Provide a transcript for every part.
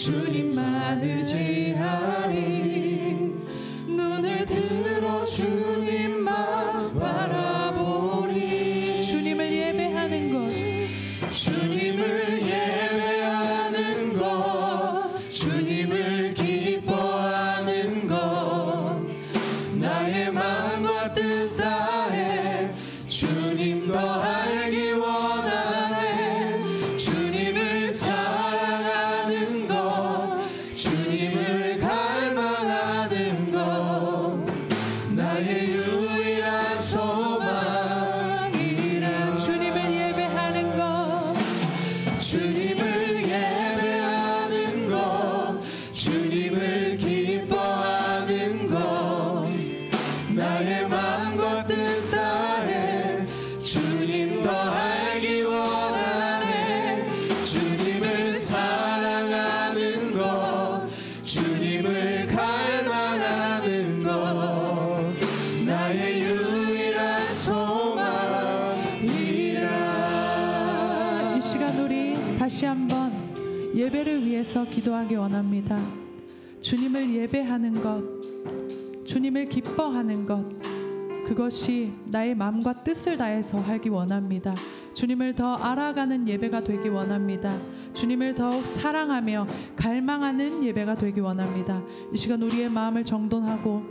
주님만 의지하리. 눈을 들어 주님만 바라보리. 주님을 예배하는 것, 주님을 예배하는 것, 주님을 기뻐하는 것, 나의 마음과 뜻 다해 주님 더 알기 원하네. 주님을 사랑하는 것, 주님을 갈망하는 것, 나의 유일한 소망이라. 주님을 예배하는 것, 주님을 예배하는 것, 주님을 기뻐하는 것, 나의 마음과 뜻 다해 주님 더 알기 원하네. 주님을 사랑하는 것, 주님을 갈망하는 것, 나의 유일한 소망이라. 이 시간 우리 다시 한번 예배를 위해서 기도하기 원합니다. 주님을 예배하는 것, 주님을 기뻐하는 것, 그것이 나의 마음과 뜻을 다해서 하기 원합니다. 주님을 더 알아가는 예배가 되기 원합니다. 주님을 더욱 사랑하며 갈망하는 예배가 되기 원합니다. 이 시간 우리의 마음을 정돈하고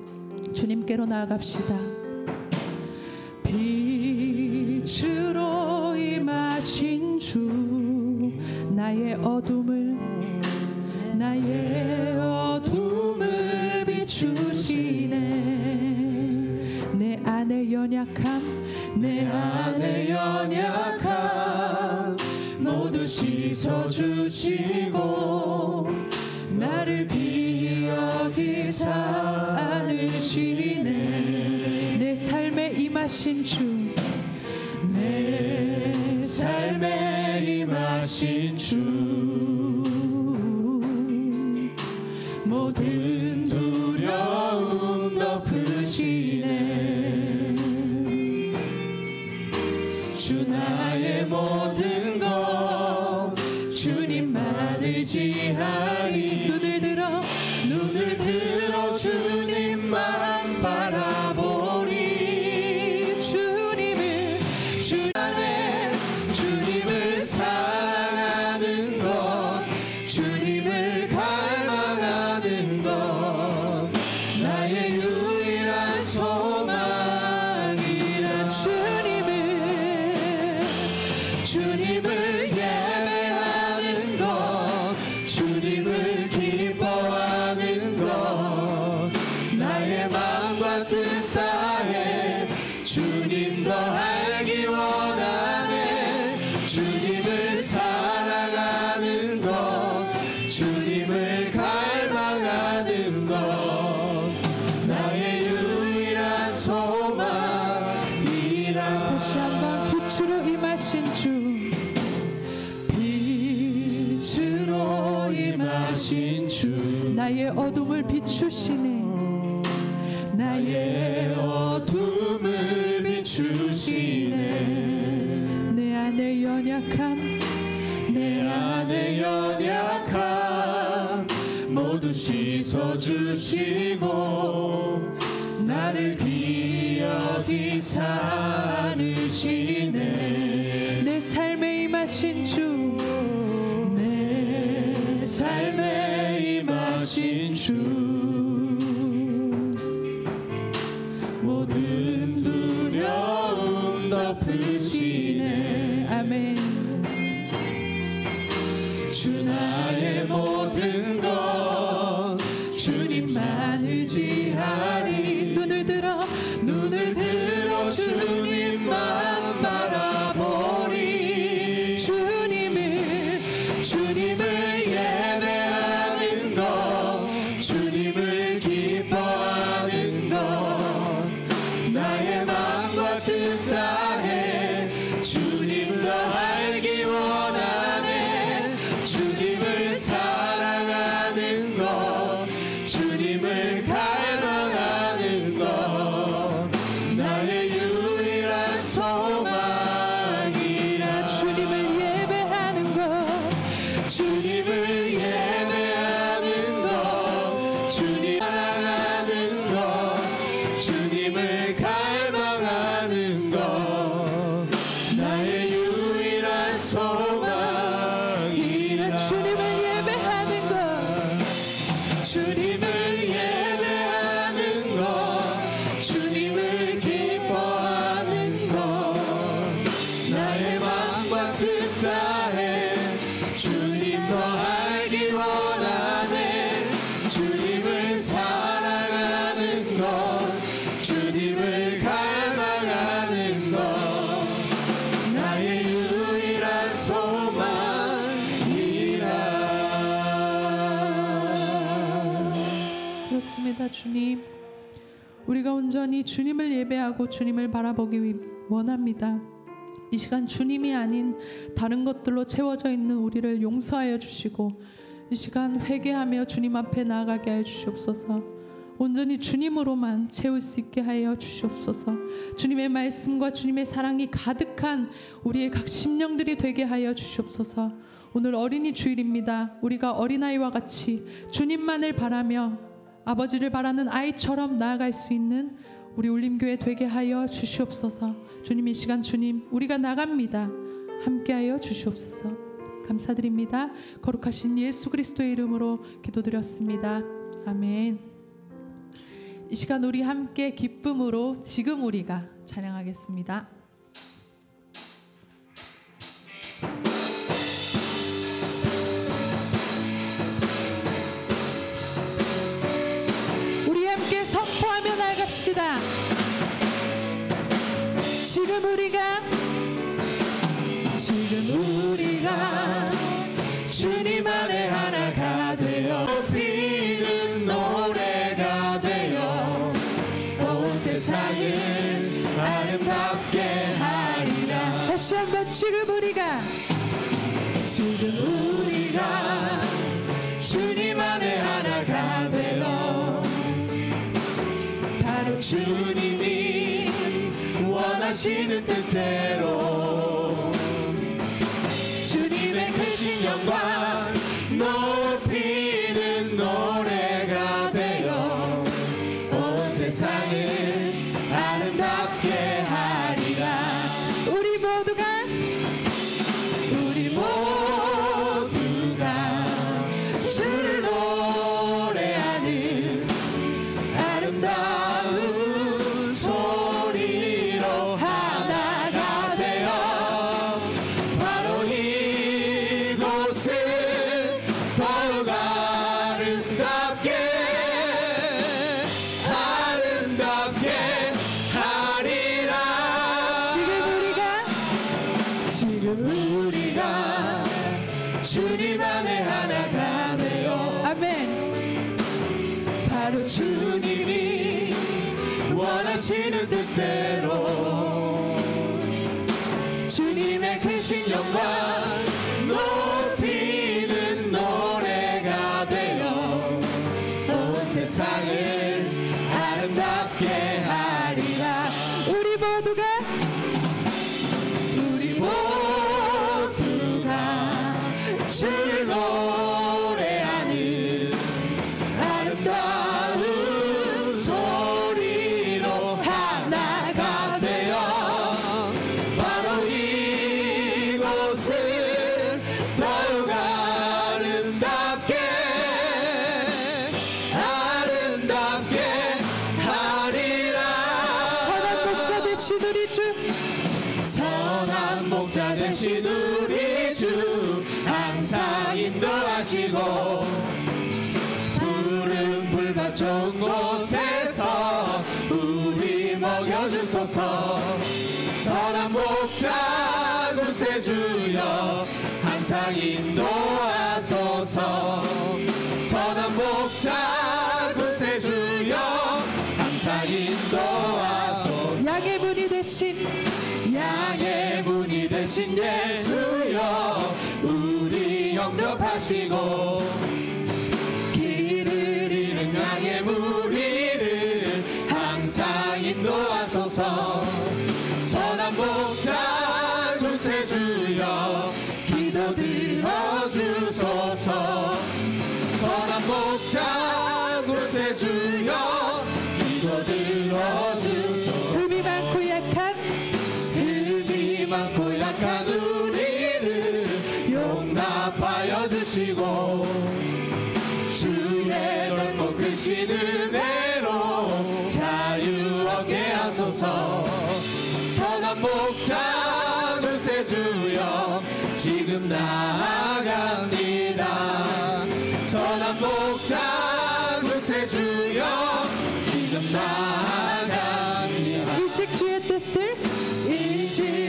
주님께로 나아갑시다. 빛으로 임하신 주, 나의 어둠을 비추시네. 내 안의 연약함 모두 씻어주시고 나를 기억이사 안으시네. 내 삶에 임하신 주, 내 삶에 임하신 주, 모든 두려움 덮으시네. 주 나의 모든 것, 주님만 의지하리. 눈을 들어 주님만 바라보리. 주 안에 주님을 사랑하는 것, 주님을 갈망하는 것, 나의 유일한 소망이라. 주님을 예배하는 것, 주님을 기뻐하는 것, 나의 마음과 뜻 다해 주님 더 알기 원하네. 주님을 사랑하는 것, 주님을 갈망하는 것, 나의 유일한 소망이라. 다시 한번 빛으로 임하신 주, 빛으로 임하신 주, 나의 어둠을 비추시네. 나의 어둠을 비추시네. 내 안의 연약함 모두 씻어주시고 나를 기억이 사느시네. 내 삶에 임하신 주, 내 삶에 임하신 주, 모든 두려움 덮으시네. 아멘. 주 나의 모든 것, 주님만 의지하리. 눈을 들어 주님만 바라보리. 주님을 예배하는 것, 주님 주님을 예배하는 것, 주님을 기뻐하는 것, 나의 마음과 뜻 다해 주님 더 알기 원하네. 주님을 사랑하는 것, 주님을 갈망하는 것, 나의 유일한 소망이라. 그렇습니다. 주님, 우리가 온전히 주님을 예배하고 주님을 바라보기 원합니다. 이 시간 주님이 아닌 다른 것들로 채워져 있는 우리를 용서하여 주시고, 이 시간 회개하며 주님 앞에 나아가게 하여 주시옵소서. 온전히 주님으로만 채울 수 있게 하여 주시옵소서. 주님의 말씀과 주님의 사랑이 가득한 우리의 각 심령들이 되게 하여 주시옵소서. 오늘 어린이 주일입니다. 우리가 어린아이와 같이 주님만을 바라며 아버지를 바라는 아이처럼 나아갈 수 있는 우리 울림교회 되게 하여 주시옵소서. 주님, 이 시간 주님, 우리가 나갑니다. 함께하여 주시옵소서. 감사드립니다. 거룩하신 예수 그리스도의 이름으로 기도드렸습니다. 아멘. 이 시간 우리 함께 기쁨으로 지금 우리가 찬양하겠습니다. 우리 함께 선포하며 나갑시다. 지금 우리가 주님 안에 하나가 되어 피는 노래가 되어 온 세상을 아름답게 하리라. 다시 한번 지금 우리가 주님 안에 하나가 되어 바로 주님이 원하시는 뜻대로 주님의 크신 영광 높이는 노래가 되어 온 세상을 아름답게 하리라. 우리 모두가 주를 노래하는 아름다운 소리로 하나가 되어 바로 이곳을 더욱 아름답게 하리라. 지금 우리가 주님 안에 하나가 되어 아멘. 바로 주님이 원하시는 뜻대로 주님의 크신 영광 높이는 노래가 되어 온 세상을 아름답게 하리라. 우리 모두가 주를 노래하는 아름다운 소리로 하나가 되어 바로 이곳을 더욱 아름답게 하리라. 선한 목자 되신 우리 주 항상 인도하시고 푸른 불밭 좋은 곳에서 우리 먹여주소서. 선한 목자 곳에 주여 항상 인도하소서. 선한 목자 곳에 주여 항상 인도하소서. 양의 문이 되신 예수여 우리 영접하시고 길을 잃은 양의 무리를 항상 인도하소서. 선한 목자 곳에 주여 기도 들어주소서. 선한 목자 곳에 주여 기도 들어주소서. 흠이 많고 약한 우리를 용납하여 주시고 주의 크신 은혜로 자유 얻게 하소서. 선한 목자 구세주여 지금 나아갑니다. 선한 목자 구세주여 지금 나아갑니다. 일찍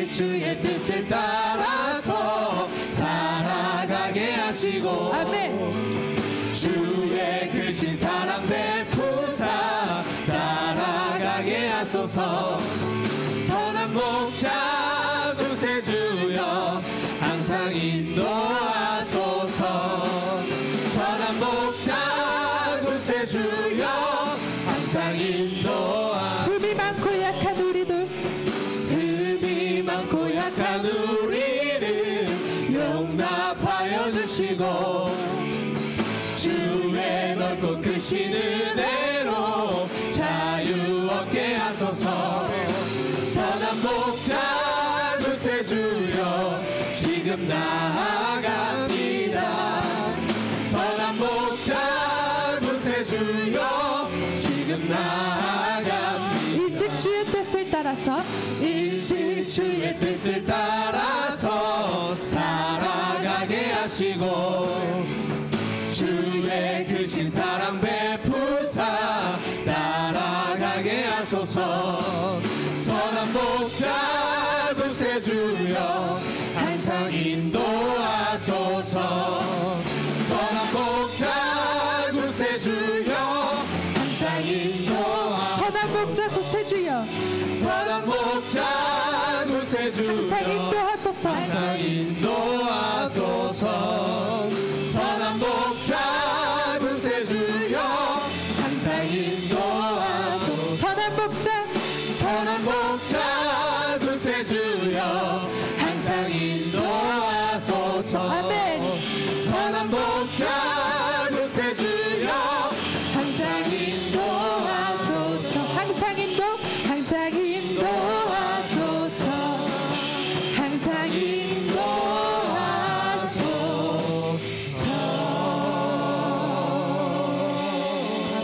주의 뜻을 따라서 살아가게 하시고 아멘. 주의 크신 사랑 베푸사 따라가게 하소서. 선한 목자 구세주여 항상 인도하소서. 선한 목자 구세주여 항상 인도하소서. 흠이 많고 약한 우리들, 흠이 많고 약한 우리를 용납하여 주시고 주의 넓고 크신 은혜로 자유 얻게 하소서. 선한 목자 구세주여 지금 나아갑니다. 선한 목자 구세주여 지금 나아갑니다. 일찍 주의 뜻을 따라서 일찍 주의 뜻을 따라서 살아가게 하시고 주의 크신 사랑 베푸사 따라가게 하소서. 선한 목자 구세주여 항상 인도하소서. 선한 목자 구세주여 항상 인도하소서. 선한 목자 구세주여 선한 목자 구세주여 항상 인도하소서. 항상 인도하소서. 선한 목자 구세주여 항상 인도하소서. 선한 목자 구세주여 항상 인도하소서. 아멘. 선한 목자 구세주여 항상 인도하소서. 항상 인도하소서. 항상 인도하소서. 아멘.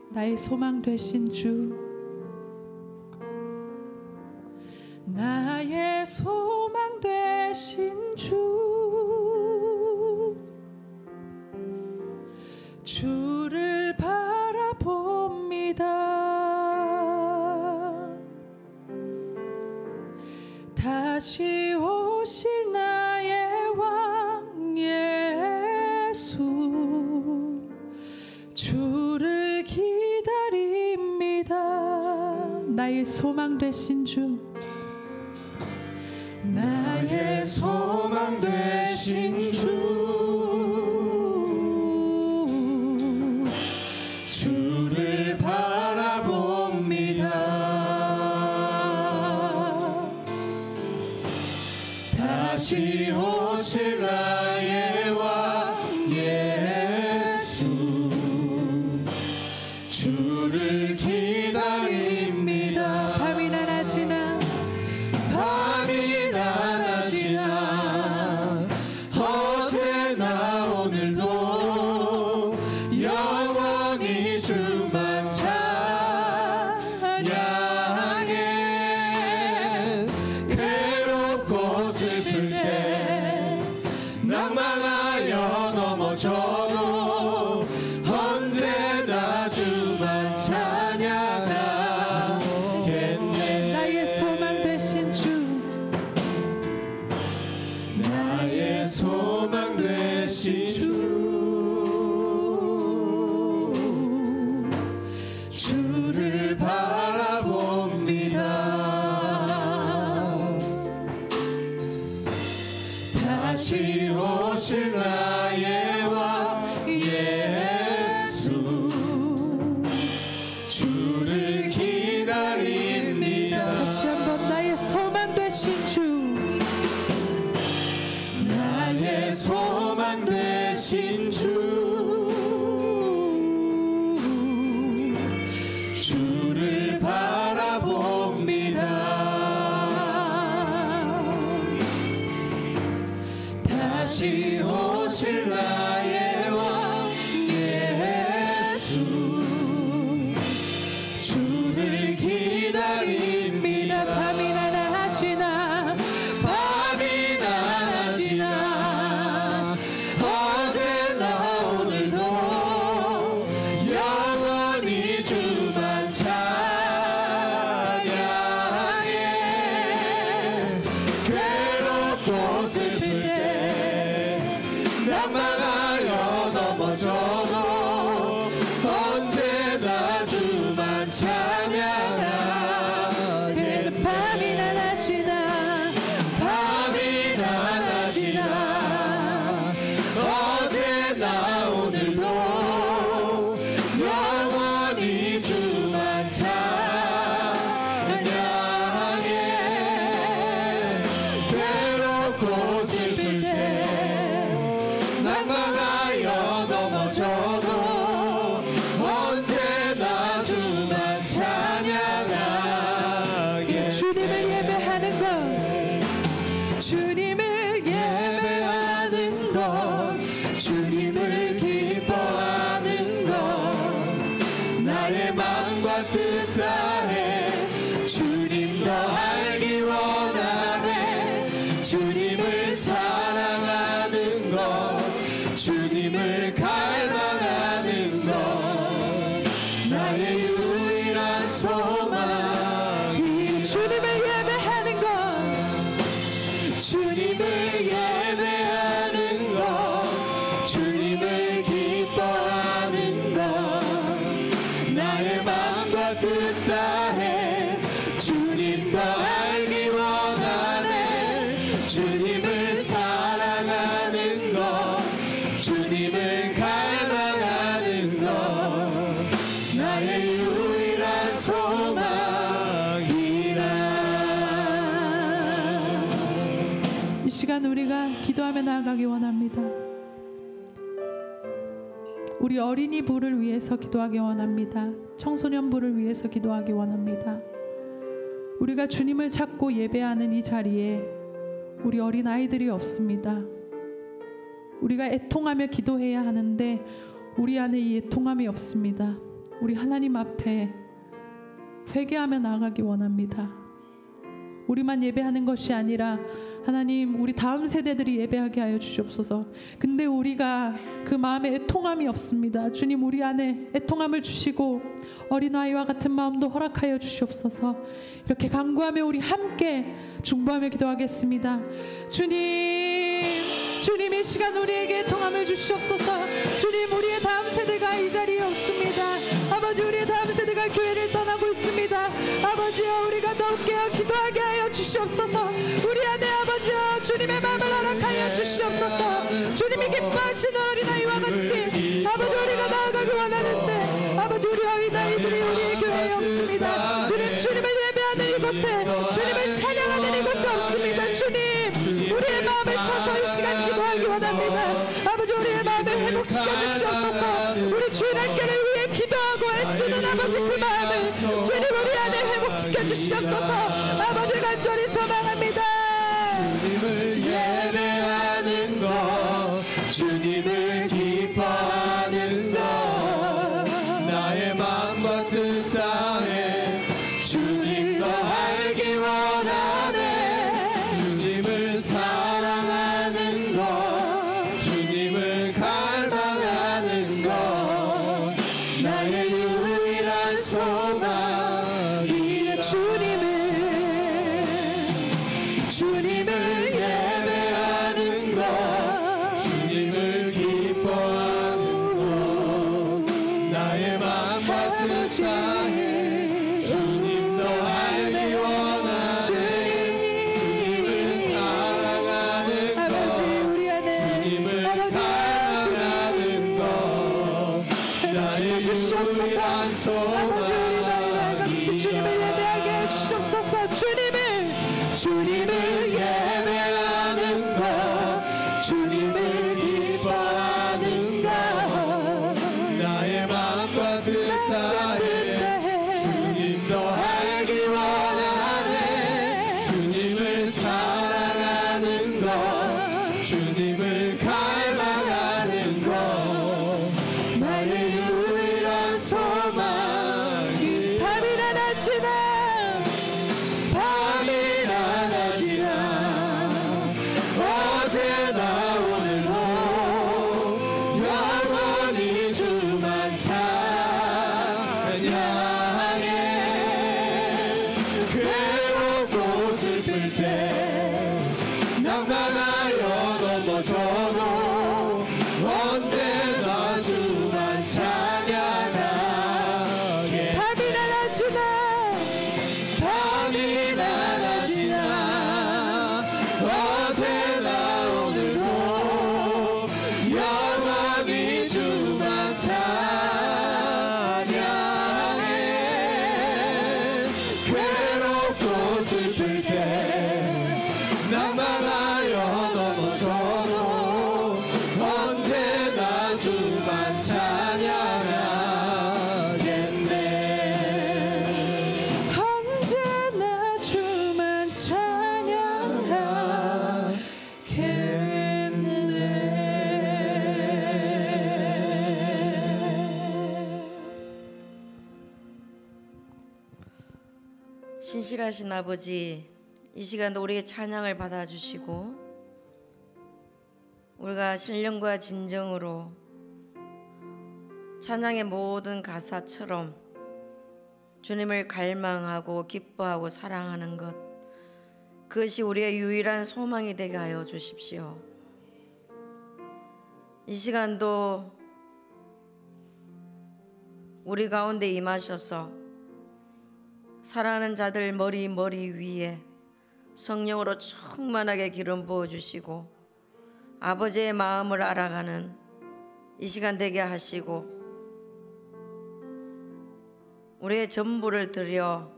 나의 소망 되신 주, 나의 소망 되신 주, 주를 바라봅니다. 다시 오실 나의 왕 예수, 주를 기다립니다. 나의 소망 되신 주, 나의 소망 되신 주, 주를 바라봅니다. 다시 오실 나의 왕 예수, 주를 기다립니다. 밤이나 낮이나 어제나 오늘도 영원히 주만 찬양해. 괴롭고 슬플 때 우리가 기도하며 나아가기 원합니다. 우리 어린이 부를 위해서 기도하기 원합니다. 청소년 부를 위해서 기도하기 원합니다. 우리가 주님을 찾고 예배하는 이 자리에 우리 어린 아이들이 없습니다. 우리가 애통하며 기도해야 하는데 우리 안에 이 애통함이 없습니다. 우리 하나님 앞에 회개하며 나아가기 원합니다. 우리만 예배하는 것이 아니라 하나님, 우리 다음 세대들이 예배하게 하여 주시옵소서. 근데 우리가 그 마음에 애통함이 없습니다. 주님, 우리 안에 애통함을 주시고 어린아이와 같은 마음도 허락하여 주시옵소서. 이렇게 간구하며 우리 함께 중보하며 기도하겠습니다. 주님, 주님 이 시간 우리에게 애통함을 주시옵소서. 주님, 우리의 다음 세대가 이 자리에 없습니다. 아버지, 우리의 다음 세대가 교회를 떠나고 있습니다. 아버지여, 우리가 더 깨어 기도하게 하여 주시옵소서. 우리 안에 아버지여 주님의 마음을 허락하여 주시옵소서. 주님이 기뻐하시는 어린아이와 같이 아버지, 우리가 나아가기 원하는데 아버지, 우리 어린아이들이 우리의 교회에 없습니다. 주님, 주님을 예배하는 이곳에, 주님을 찬양하는 이곳에 없습니다. 주님, 우리의 마음을 쳐서 이 시간 기도하기 원합니다. 아버지, 우리의 마음을 회복시켜 주시옵소서. 우리 주인 함께를 위해 기도하고 애쓰는 아버지 그 마음을 주님 우리 안에 회복시켜 주시옵소서. 아버지, 간절히 소망합니다. 주님을 예배하는 것, 주님을 기뻐하는 것, 나의 마음과 뜻 다해 주님 더 알기 원하네. 주님을 사랑하는 것, 주님을 갈망하는 것, 나의 유일한 소망이라. 주님을 예배하는 것, 주님을 기뻐하는 것, 나의 마음과 뜻 다해 주님 더 알기 원하네. 주님을 사랑하는 것, 주님을 갈망하는 것, 나의 유일한 소망이라. 주님을 예배하게 해주시옵소서. 주님을 예배하는 것, 주님을 기뻐하는 것, 나의 마음과 뜻 다해 주님 더 알기 원하네. 주님을 사랑하는 것, 주님을 갈망하는 것, 나의 유일한 소망이. 밤이나 낮이나 어제나 오늘도 영원히 주만 찬양해. 괴롭고 슬플 때 낭만하여 넘어져도 언제나 주만 찬양하게. 밤이나 낮이나 밤이나 낮이나 어제나 오늘도 영원히 주만 찬양해. 괴롭고 슬플 때 낭만하여 넘어져도 언제나 주만 찬양하겠네. 언제나 주만 찬양하겠네. 신실하신 아버지, 이 시간도 우리의 찬양을 받아주시고 우리가 신령과 진정으로 찬양의 모든 가사처럼 주님을 갈망하고 기뻐하고 사랑하는 것, 그것이 우리의 유일한 소망이 되게 하여 주십시오. 이 시간도 우리 가운데 임하셔서 사랑하는 자들 머리 위에 성령으로 충만하게 기름 부어주시고 아버지의 마음을 알아가는 이 시간 되게 하시고 우리의 전부를 드려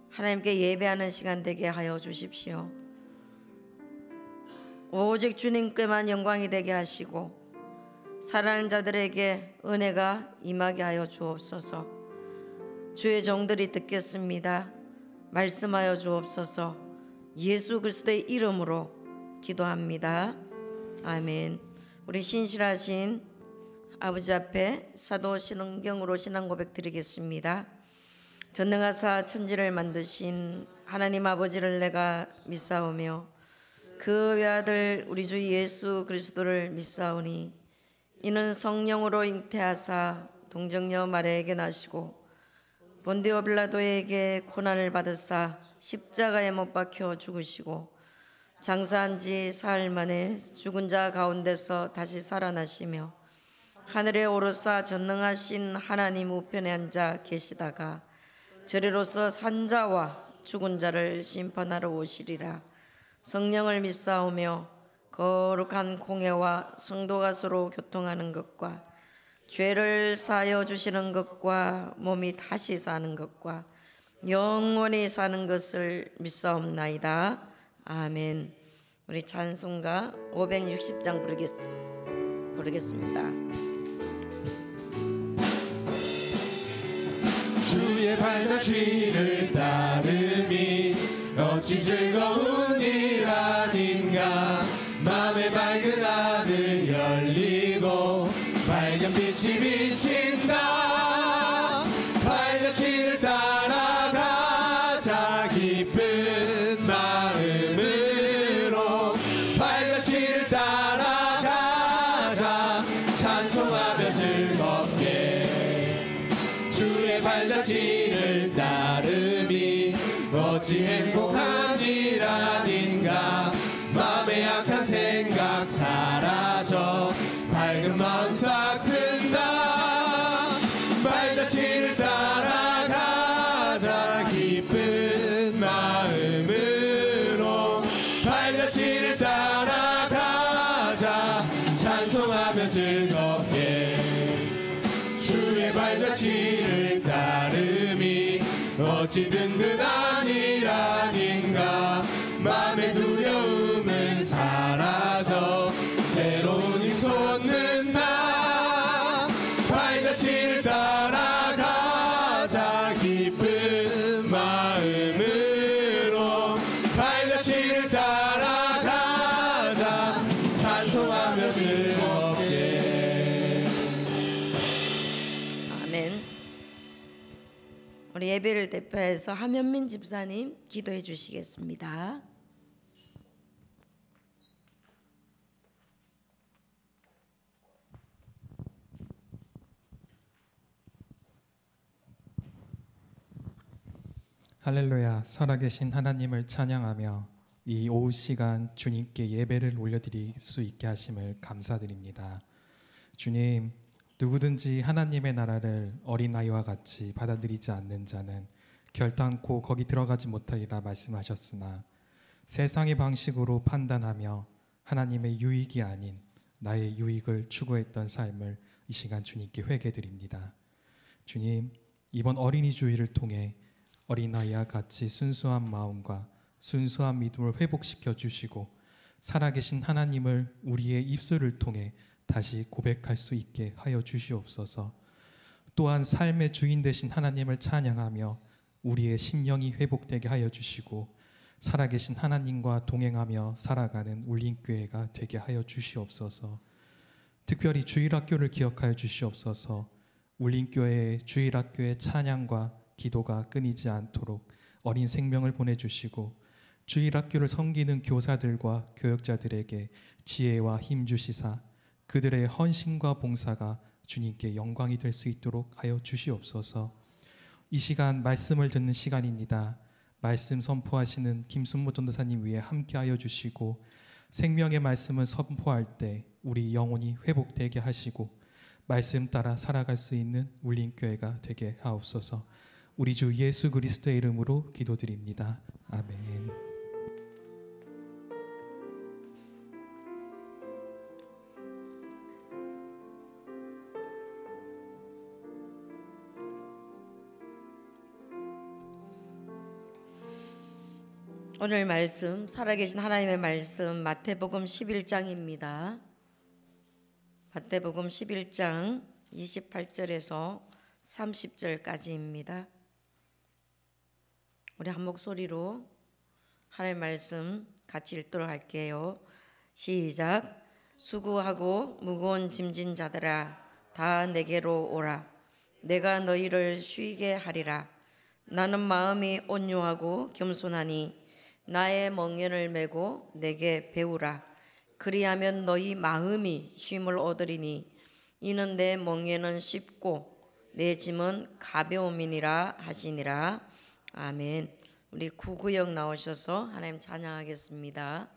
하나님께 예배하는 시간 되게 하여 주십시오. 오직 주님께만 영광이 되게 하시고 사랑하는 자들에게 은혜가 임하게 하여 주옵소서. 주의 종들이 듣겠습니다. 말씀하여 주옵소서. 예수 그리스도의 이름으로 기도합니다. 아멘. 우리 신실하신 아버지 앞에 사도 신앙경으로 신앙 고백 드리겠습니다. 전능하사 천지를 만드신 하나님 아버지를 내가 믿사오며 그 외아들 우리 주 예수 그리스도를 믿사오니 이는 성령으로 잉태하사 동정녀 마리아에게 나시고 본디오 빌라도에게 고난을 받으사 십자가에 못 박혀 죽으시고 장사한 지 사흘 만에 죽은 자 가운데서 다시 살아나시며 하늘에 오르사 전능하신 하나님 우편에 앉아 계시다가 저리로서 산 자와 죽은 자를 심판하러 오시리라. 성령을 믿사오며 거룩한 공회와 성도가 서로 교통하는 것과 죄를 사하여 주시는 것과 몸이 다시 사는 것과 영원히 사는 것을 믿사옵나이다. 아멘. 우리 찬송가 560장 부르겠습니다. 주의 발자취를 따름이 어찌 즐거운 일 아닌가. 맘의 맑은 하늘 열리고 밝은 빛이 비친다. 발자취를 따라가자 기쁜 마음으로. 발자취를 따라가자 찬송하며 즐겁게. 주의 발자취를 따름이 어찌 행복한 일 아닌가. 맘의 약한 생각 사라져 밝은 마음 싹 튼다. 발자취를 따라가자 기쁜 마음으로. 발자취를 따라가자 찬송하며 즐겁게. 주의 발자취를 따름이 어찌 든든한 일 아닌가. 맘의 두려움은 사라져 새로운 힘 솟는다. 발자취를 따라가자 기쁜 마음으로. 발자취를 따라가자 찬송하며 즐겁게. 아멘. 우리 예배를 대표해서 하면민 집사님 기도해 주시겠습니다. 할렐루야. 살아계신 하나님을 찬양하며 이 오후 시간 주님께 예배를 올려드릴 수 있게 하심을 감사드립니다. 주님, 누구든지 하나님의 나라를 어린아이와 같이 받아들이지 않는 자는 결단코 거기 들어가지 못하리라 말씀하셨으나 세상의 방식으로 판단하며 하나님의 유익이 아닌 나의 유익을 추구했던 삶을 이 시간 주님께 회개드립니다. 주님, 이번 어린이 주일을 통해 어린아이와 같이 순수한 마음과 순수한 믿음을 회복시켜 주시고 살아계신 하나님을 우리의 입술을 통해 다시 고백할 수 있게 하여 주시옵소서. 또한 삶의 주인 되신 하나님을 찬양하며 우리의 심령이 회복되게 하여 주시고 살아계신 하나님과 동행하며 살아가는 울림교회가 되게 하여 주시옵소서. 특별히 주일학교를 기억하여 주시옵소서. 울림교회의 주일학교의 찬양과 기도가 끊이지 않도록 어린 생명을 보내주시고 주일학교를 섬기는 교사들과 교역자들에게 지혜와 힘 주시사 그들의 헌신과 봉사가 주님께 영광이 될 수 있도록 하여 주시옵소서. 이 시간 말씀을 듣는 시간입니다. 말씀 선포하시는 김순모 전도사님 위에 함께하여 주시고 생명의 말씀을 선포할 때 우리 영혼이 회복되게 하시고 말씀 따라 살아갈 수 있는 울림교회가 되게 하옵소서. 우리 주 예수 그리스도의 이름으로 기도드립니다. 아멘. 오늘 말씀 살아계신 하나님의 말씀 마태복음 11장입니다. 마태복음 11장 28절에서 30절까지입니다. 우리 한 목소리로 하나님의 말씀 같이 읽도록 할게요. 시작. 수고하고 무거운 짐진 자들아 다 내게로 오라. 내가 너희를 쉬게 하리라. 나는 마음이 온유하고 겸손하니 나의 멍에를 메고 내게 배우라. 그리하면 너희 마음이 쉼을 얻으리니 이는 내 멍에는 쉽고 내 짐은 가벼움이니라 하시니라. 아멘. 우리 구구역 나오셔서 하나님 찬양하겠습니다.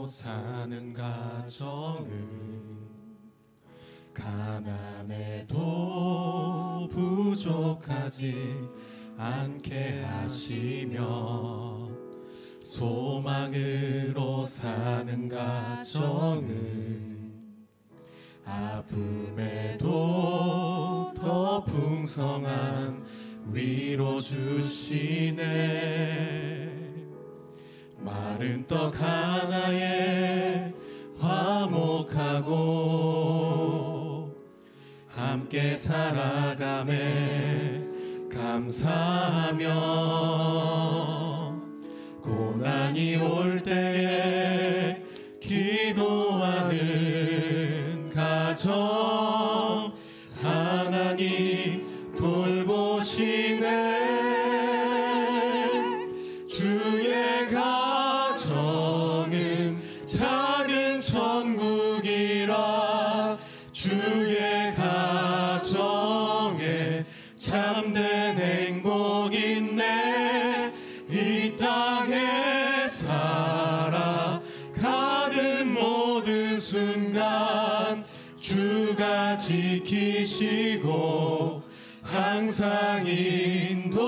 사는 가정은 가난해도 부족하지 않게 하시며 소망으로 사는 가정은 아픔에도 더 풍성한 위로 주시네. 마른 떡 하나에 화목하고 함께 살아가매 감사하며 고난이 올 때에 기도하는 가정 하나님 돌보시네. 주의 가정은 작은 천국이라. 주의 가정에 참된 행복 있네. 이 땅에 살아가는 모든 순간 주가 지키시고 항상 인도하시니.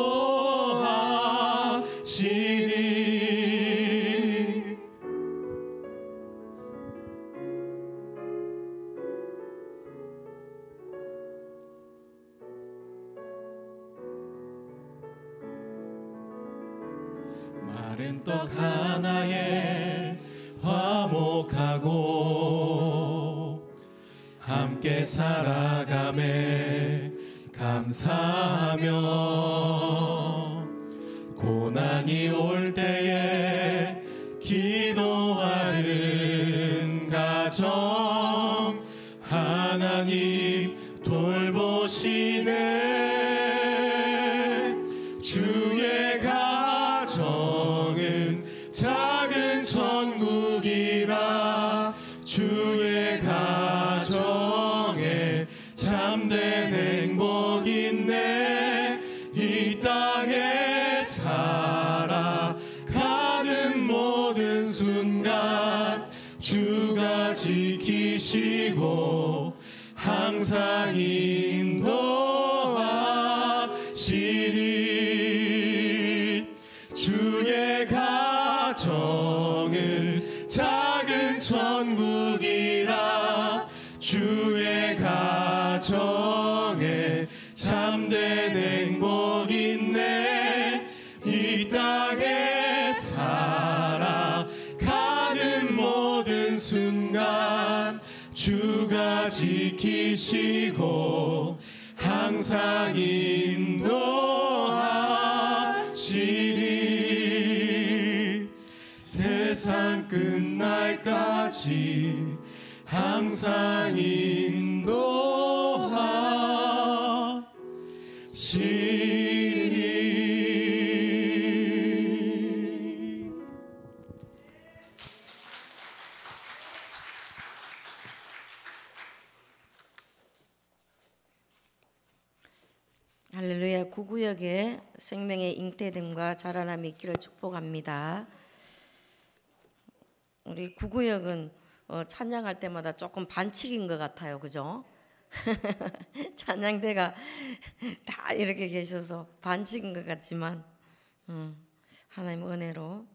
마른 떡 하나에 화목하고 함께 살아가매 감사하며 고난이 올 때에 기도하는 가정 하나님 돌보시네. 주의 가정은 작은 천국이라. 주의 가정에 참된 행복 있네. 이 땅에 살아가는 모든 순간 주가 지키시고 항상 인도하시니. 주의 가정은 작은 천국이라. 주의 가정에 참된 행복 있네. 이 땅에 살아가는 모든 순간 주가 지키시고 항상 인도하시니. 끝날까지 항상 인도하시니. 할렐루야. 구구역에 생명의 잉태됨과 자라남이 있기를 축복합니다. 우리 구구역은 찬양할 때마다 조금 반칙인 것 같아요, 그죠? 찬양대가 다 이렇게 계셔서 반칙인 것 같지만 하나님 은혜로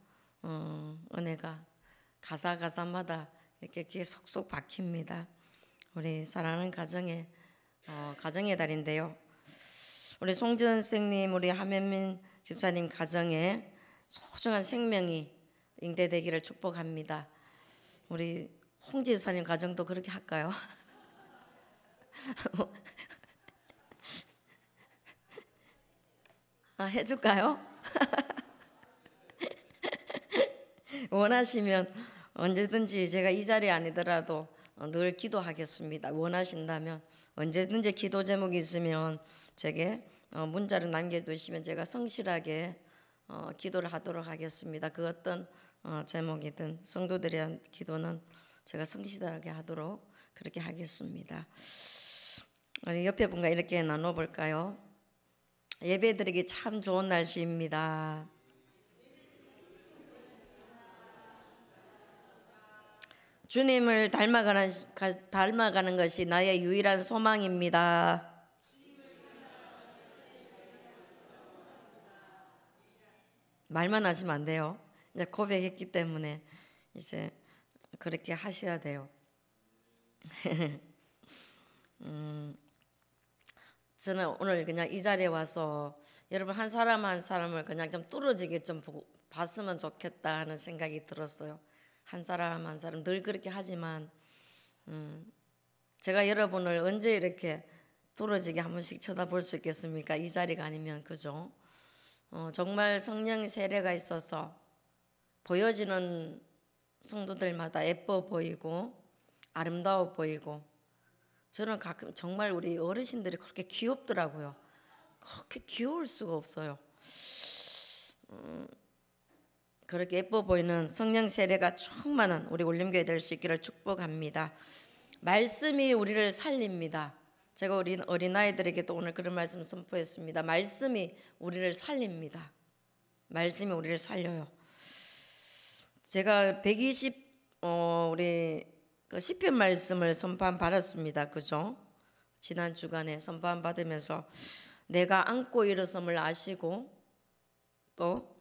은혜가 가사마다 이렇게 귀에 속속 박힙니다. 우리 사랑하는 가정의 달인데요. 우리 송지은 선생님, 우리 하면민 집사님 가정에 소중한 생명이 잉태되기를 축복합니다. 우리 홍지 집사님 가정도 그렇게 할까요? 해줄까요? 원하시면 언제든지 제가 이 자리에 아니더라도 늘 기도하겠습니다. 원하신다면 언제든지 기도 제목이 있으면 제게 문자를 남겨두시면 제가 성실하게 기도를 하도록 하겠습니다. 그 어떤 제목이든 성도들에 대한 기도는 제가 성실하게 하도록 그렇게 하겠습니다. 우리 옆에 분과 이렇게 나눠볼까요? 예배드리기 참 좋은 날씨입니다. 주님을 닮아가는 것이 나의 유일한 소망입니다. 말만 하시면 안 돼요. 이제 고백했기 때문에 이제 그렇게 하셔야 돼요. 저는 오늘 그냥 이 자리에 와서 여러분 한 사람 한 사람을 그냥 좀 뚫어지게 좀 봤으면 좋겠다 하는 생각이 들었어요. 한 사람 한 사람 늘 그렇게 하지만 제가 여러분을 언제 이렇게 뚫어지게 한 번씩 쳐다볼 수 있겠습니까? 이 자리가 아니면, 그죠? 정말 성령 세례가 있어서 보여지는 성도들마다 예뻐 보이고 아름다워 보이고, 저는 가끔 정말 우리 어르신들이 그렇게 귀엽더라고요. 그렇게 귀여울 수가 없어요. 그렇게 예뻐 보이는 성령 세례가 충만한 우리 올림교회 될 수 있기를 축복합니다. 말씀이 우리를 살립니다. 제가 우리 어린아이들에게도 오늘 그런 말씀 선포했습니다. 말씀이 우리를 살립니다. 말씀이 우리를 살려요. 제가 120 우리 그 시편 말씀을 선포한 받았습니다. 그죠? 지난 주간에 선포한 받으면서 내가 안고 일어섬을 아시고 또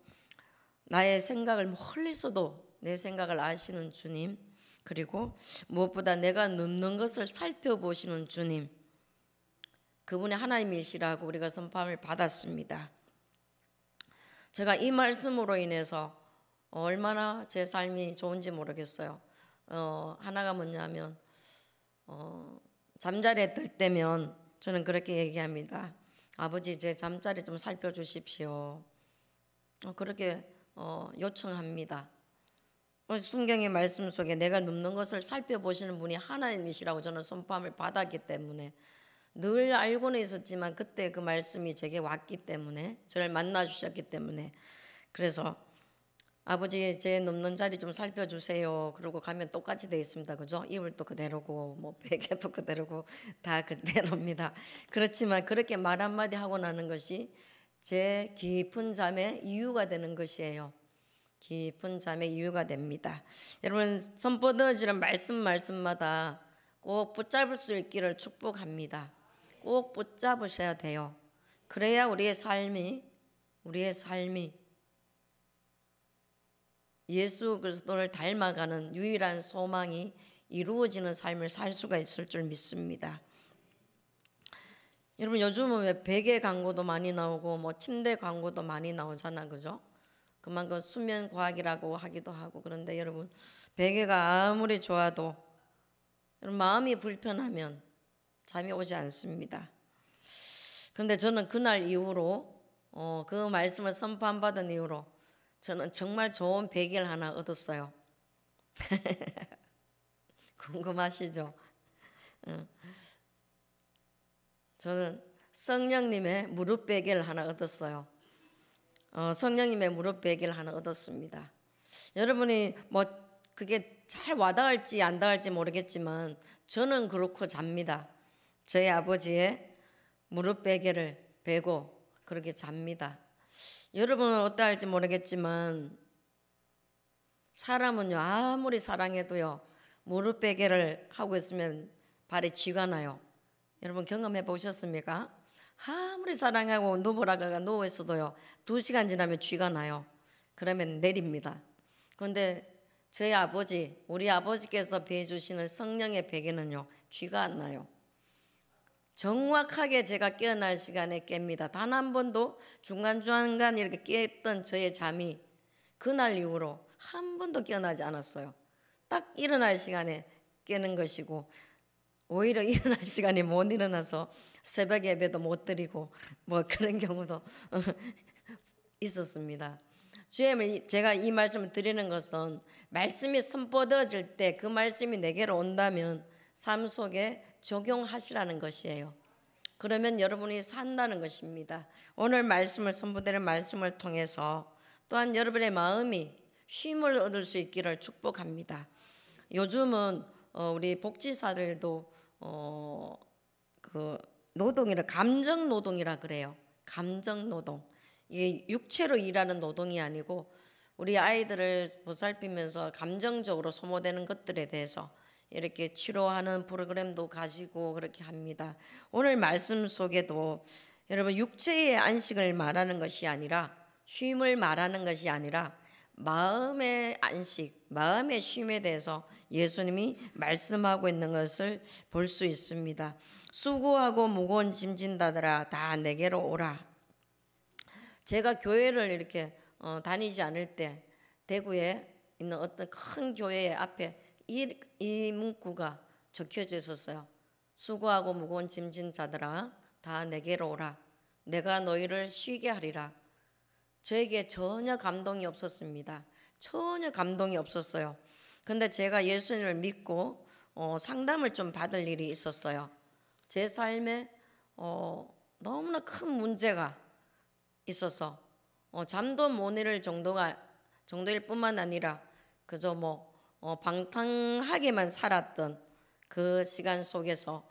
나의 생각을 멀리서도 내 생각을 아시는 주님, 그리고 무엇보다 내가 눕는 것을 살펴보시는 주님, 그분이 하나님이시라고 우리가 선포함을 받았습니다. 제가 이 말씀으로 인해서 얼마나 제 삶이 좋은지 모르겠어요. 하나가 뭐냐면 잠자리에 들 때면 저는 그렇게 얘기합니다. 아버지, 제 잠자리 좀 살펴주십시오. 그렇게 요청합니다. 성경의 말씀 속에 내가 눕는 것을 살펴보시는 분이 하나님이시라고 저는 선포함을 받았기 때문에, 늘 알고는 있었지만 그때 그 말씀이 제게 왔기 때문에, 저를 만나 주셨기 때문에, 그래서 아버지 제 눕는 자리 좀 살펴주세요. 그러고 가면 똑같이 되어 있습니다. 그죠? 이불도 그대로고 뭐 베개도 그대로고 다 그대로입니다. 그렇지만 그렇게 말 한마디 하고 나는 것이 제 깊은 잠의 이유가 되는 것이에요. 깊은 잠의 이유가 됩니다. 여러분, 선포되어지는 말씀마다 꼭 붙잡을 수 있기를 축복합니다. 꼭 붙잡으셔야 돼요. 그래야 우리의 삶이 예수 그리스도를 닮아가는 유일한 소망이 이루어지는 삶을 살 수가 있을 줄 믿습니다. 여러분, 요즘은 왜 베개 광고도 많이 나오고 뭐 침대 광고도 많이 나오잖아, 그죠? 그만큼 수면 과학이라고 하기도 하고. 그런데 여러분, 베개가 아무리 좋아도 여러분 마음이 불편하면 잠이 오지 않습니다. 그런데 저는 그날 이후로 그 말씀을 선포한 받은 이후로 저는 정말 좋은 베개를 하나 얻었어요. 궁금하시죠? 저는 성령님의 무릎 베개를 하나 얻었어요. 성령님의 무릎 베개를 하나 얻었습니다. 여러분이 뭐 그게 잘 와닿을지 안 닿을지 모르겠지만 저는 그렇고 잡니다. 저희 아버지의 무릎 베개를 베고 그렇게 잡니다. 여러분은 어떠할지 모르겠지만 사람은요 아무리 사랑해도요 무릎 베개를 하고 있으면 발에 쥐가 나요. 여러분 경험해 보셨습니까? 아무리 사랑하고 누워라가 누워 있어도요 2시간 지나면 쥐가 나요. 그러면 내립니다. 그런데 저희 아버지, 우리 아버지께서 베어주시는 성령의 베개는요 쥐가 안 나요. 정확하게 제가 깨어날 시간에 깹니다. 단 한 번도 중간중간 이렇게 깼던 저의 잠이 그날 이후로 한 번도 깨어나지 않았어요. 딱 일어날 시간에 깨는 것이고 오히려 일어날 시간에 못 일어나서 새벽 예배도 못 드리고 뭐 그런 경우도 있었습니다. 주님, 제가 이 말씀을 드리는 것은 말씀이 선포되어질 때 그 말씀이 내게로 온다면 삶 속에 적용하시라는 것이에요. 그러면 여러분이 산다는 것입니다. 오늘 말씀을 선포되는 말씀을 통해서 또한 여러분의 마음이 쉼을 얻을 수 있기를 축복합니다. 요즘은 우리 복지사들도 그 노동이라 감정 노동이라 그래요. 감정 노동. 이게 육체로 일하는 노동이 아니고 우리 아이들을 보살피면서 감정적으로 소모되는 것들에 대해서 이렇게 치료하는 프로그램도 가지고 그렇게 합니다. 오늘 말씀 속에도 여러분 육체의 안식을 말하는 것이 아니라 쉼을 말하는 것이 아니라 마음의 안식, 마음의 쉼에 대해서 예수님이 말씀하고 있는 것을 볼 수 있습니다. 수고하고 무거운 짐진 자들아 다 내게로 오라. 제가 교회를 이렇게 다니지 않을 때 대구에 있는 어떤 큰 교회 앞에 이 문구가 적혀져 있었어요. 수고하고 무거운 짐진 자들아 다 내게로 오라. 내가 너희를 쉬게 하리라. 저에게 전혀 감동이 없었습니다. 전혀 감동이 없었어요. 근데 제가 예수님을 믿고 상담을 좀 받을 일이 있었어요. 제 삶에 너무나 큰 문제가 있어서 잠도 못 이룰 정도일 뿐만 아니라 그저 방탕하게만 살았던 그 시간 속에서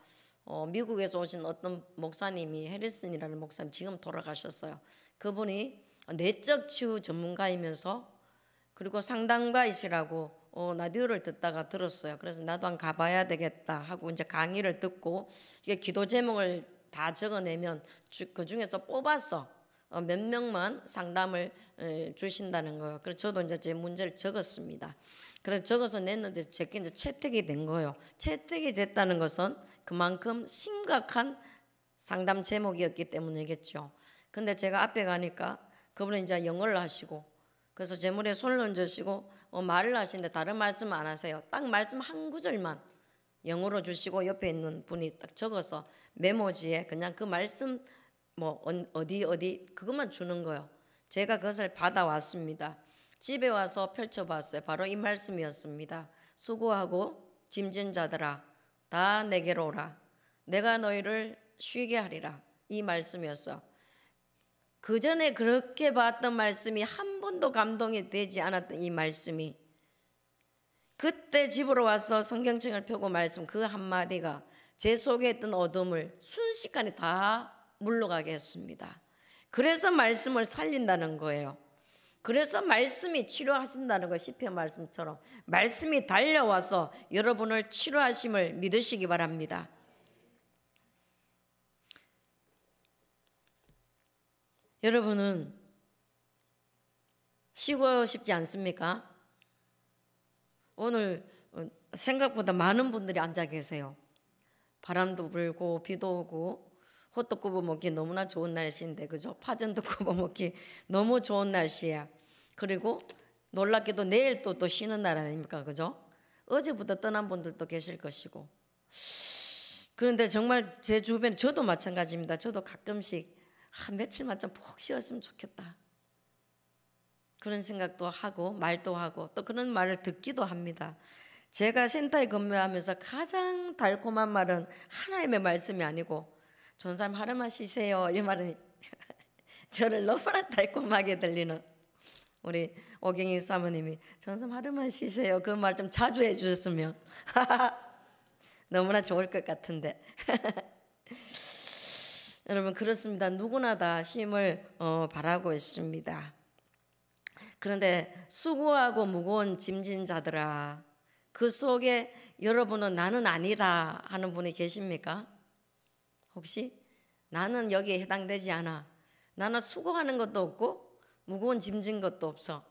미국에서 오신 어떤 목사님이 해리슨이라는 목사님 지금 돌아가셨어요. 그분이 내적 치유 전문가이면서 그리고 상담가이시라고 라디오를 듣다가 들었어요. 그래서 나도 한 가봐야 되겠다 하고 이제 강의를 듣고 이게 기도 제목을 다 적어내면 그 중에서 뽑아서 몇 명만 상담을 주신다는 거예요. 그래서 저도 이제 제 문제를 적었습니다. 그래서 적어서 냈는데 제게 이제 채택이 된 거예요. 채택이 됐다는 것은 그만큼 심각한 상담 제목이었기 때문이겠죠. 근데 제가 앞에 가니까 그분은 이제 영어를 하시고 그래서 제 머리에 손을 얹으시고 말을 하시는데 다른 말씀 안 하세요. 딱 말씀 한 구절만 영어로 주시고 옆에 있는 분이 딱 적어서 메모지에 그냥 그 말씀 어디 그것만 주는 거예요. 제가 그것을 받아왔습니다. 집에 와서 펼쳐봤어요. 바로 이 말씀이었습니다. 수고하고 짐진 자들아 다 내게로 오라. 내가 너희를 쉬게 하리라. 이 말씀이었어요. 그 전에 그렇게 봤던 말씀이 한 번도 감동이 되지 않았던 이 말씀이 그때 집으로 와서 성경책을 펴고 말씀 그 한마디가 제 속에 있던 어둠을 순식간에 다 물러가게 했습니다. 그래서 말씀을 살린다는 거예요. 그래서 말씀이 치료하신다는 거 시편 말씀처럼 말씀이 달려와서 여러분을 치료하심을 믿으시기 바랍니다. 여러분은 쉬고 싶지 않습니까? 오늘 생각보다 많은 분들이 앉아 계세요. 바람도 불고 비도 오고 호떡 구워 먹기 너무나 좋은 날씨인데 그죠? 파전도 구워 먹기 너무 좋은 날씨야. 그리고 놀랍게도 내일 또 쉬는 날 아닙니까? 그죠? 어제부터 떠난 분들도 계실 것이고. 그런데 정말 제 주변 저도 마찬가지입니다. 저도 가끔씩 며칠만 좀 푹 쉬었으면 좋겠다. 그런 생각도 하고 말도 하고 또 그런 말을 듣기도 합니다. 제가 센터에 근무하면서 가장 달콤한 말은 하나님의 말씀이 아니고 전사님 하루만 쉬세요 이 말은 저를 너무나 달콤하게 들리는 우리 오경희 사모님이 전사님 하루만 쉬세요 그 말 좀 자주 해주셨으면 너무나 좋을 것 같은데 여러분 그렇습니다. 누구나 다 쉼을 바라고 있습니다. 그런데 수고하고 무거운 짐진 자들아 그 속에 여러분은 나는 아니라 하는 분이 계십니까? 혹시 나는 여기에 해당되지 않아. 나는 수고하는 것도 없고 무거운 짐진 것도 없어.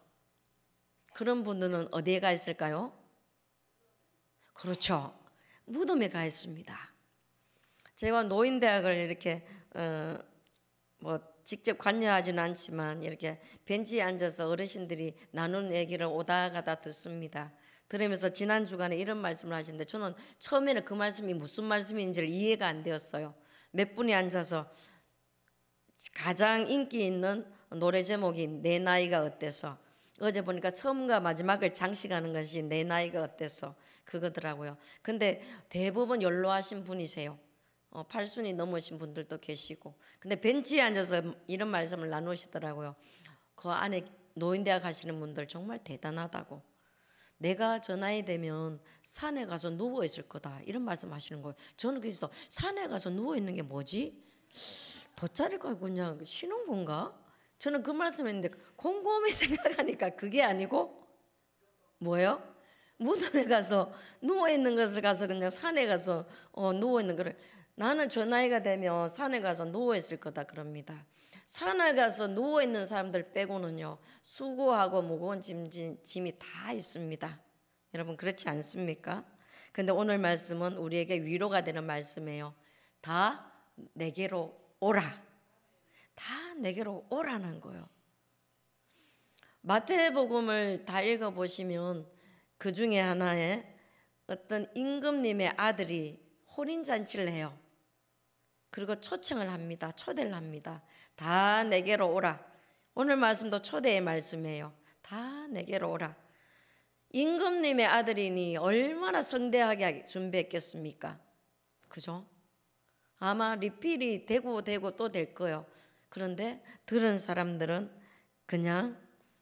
그런 분들은 어디에 가 있을까요? 그렇죠. 무덤에 가 있습니다. 제가 노인대학을 이렇게 직접 관여하지는 않지만 이렇게 벤치에 앉아서 어르신들이 나누는 얘기를 오다 가다 듣습니다. 들으면서 지난 주간에 이런 말씀을 하시는데 저는 처음에는 그 말씀이 무슨 말씀인지를 이해가 안 되었어요. 몇 분이 앉아서 가장 인기 있는 노래 제목이 내 나이가 어때서 어제 보니까 처음과 마지막을 장식하는 것이 내 나이가 어때서 그거더라고요. 근데 대부분 연로하신 분이세요. 80이 넘으신 분들도 계시고 근데 벤치에 앉아서 이런 말씀을 나누시더라고요. 그 안에 노인대학 가시는 분들 정말 대단하다고. 내가 저 나이 되면 산에 가서 누워 있을 거다 이런 말씀하시는 거예요. 저는 그래서 산에 가서 누워 있는 게 뭐지? 돗자리 깔고 그냥 쉬는 건가? 저는 그 말씀했는데 곰곰이 생각하니까 그게 아니고 뭐예요? 무덤에 가서 누워 있는 것을 가서 그냥 산에 가서 누워 있는 거를 나는 저 나이가 되면 산에 가서 누워 있을 거다 그럽니다. 산에 가서 누워 있는 사람들 빼고는요 수고하고 무거운 짐이 다 있습니다. 여러분 그렇지 않습니까? 근데 오늘 말씀은 우리에게 위로가 되는 말씀이에요. 다 내게로 오라. 다 내게로 오라는 거예요. 마태복음을 다 읽어보시면 그 중에 하나에 어떤 임금님의 아들이 혼인잔치를 해요. 그리고 초청을 합니다. 초대를 합니다. 다 내게로 오라. 오늘 말씀도 초대의 말씀이에요. 다 내게로 오라. 임금님의 아들이니 얼마나 성대하게 준비했겠습니까? 그죠? 아마 리필이 되고 또 될 거예요. 그런데 들은 사람들은 그냥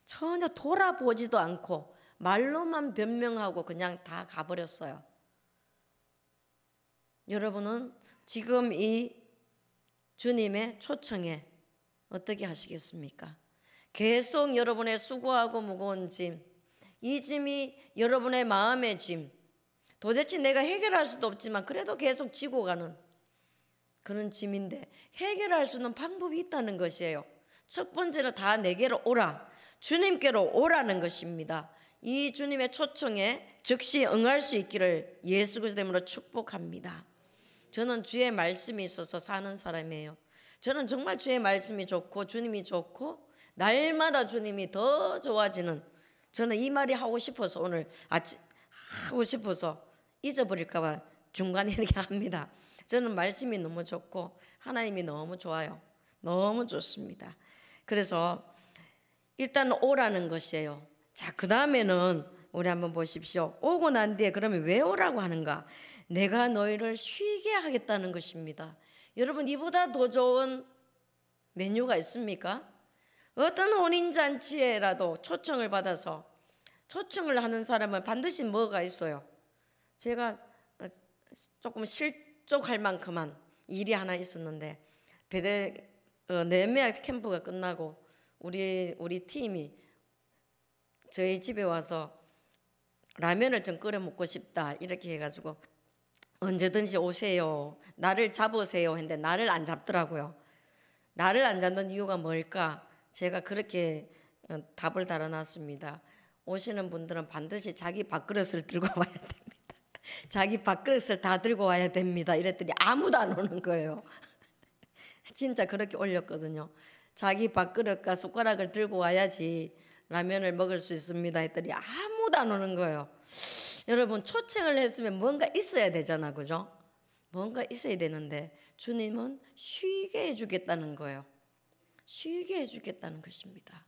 전혀 돌아보지도 않고 말로만 변명하고 그냥 다 가버렸어요. 여러분은 지금 이 주님의 초청에 어떻게 하시겠습니까? 계속 여러분의 수고하고 무거운 짐, 이 짐이 여러분의 마음의 짐, 도대체 내가 해결할 수도 없지만 그래도 계속 지고 가는 그런 짐인데 해결할 수 있는 방법이 있다는 것이에요. 첫 번째는 다 내게로 오라. 주님께로 오라는 것입니다. 이 주님의 초청에 즉시 응할 수 있기를 예수 그리스도 이름으로 축복합니다. 저는 주의 말씀이 있어서 사는 사람이에요. 저는 정말 주의 말씀이 좋고 주님이 좋고 날마다 주님이 더 좋아지는 저는 이 말이 하고 싶어서 오늘 하고 싶어서 잊어버릴까 봐 중간에 이렇게 합니다. 저는 말씀이 너무 좋고 하나님이 너무 좋아요. 너무 좋습니다. 그래서 일단 오라는 것이에요. 자, 그 다음에는 우리 한번 보십시오. 오고 난 뒤에 그러면 왜 오라고 하는가? 내가 너희를 쉬게 하겠다는 것입니다. 여러분 이보다 더 좋은 메뉴가 있습니까? 어떤 혼인잔치에라도 초청을 받아서 초청을 하는 사람은 반드시 뭐가 있어요. 제가 조금 실족할 만큼한 일이 하나 있었는데 네메아 캠프가 끝나고 우리 팀이 저희 집에 와서 라면을 좀 끓여 먹고 싶다 이렇게 해가지고 언제든지 오세요. 나를 잡으세요 했는데 나를 안 잡더라고요. 나를 안 잡는 이유가 뭘까? 제가 그렇게 답을 달아놨습니다. 오시는 분들은 반드시 자기 밥그릇을 들고 와야 됩니다. 자기 밥그릇을 다 들고 와야 됩니다. 이랬더니 아무도 안 오는 거예요. 진짜 그렇게 올렸거든요. 자기 밥그릇과 숟가락을 들고 와야지 라면을 먹을 수 있습니다 했더니 아무도 안 오는 거예요. 여러분 초청을 했으면 뭔가 있어야 되잖아, 그죠? 뭔가 있어야 되는데 주님은 쉬게 해주겠다는 거예요. 쉬게 해주겠다는 것입니다.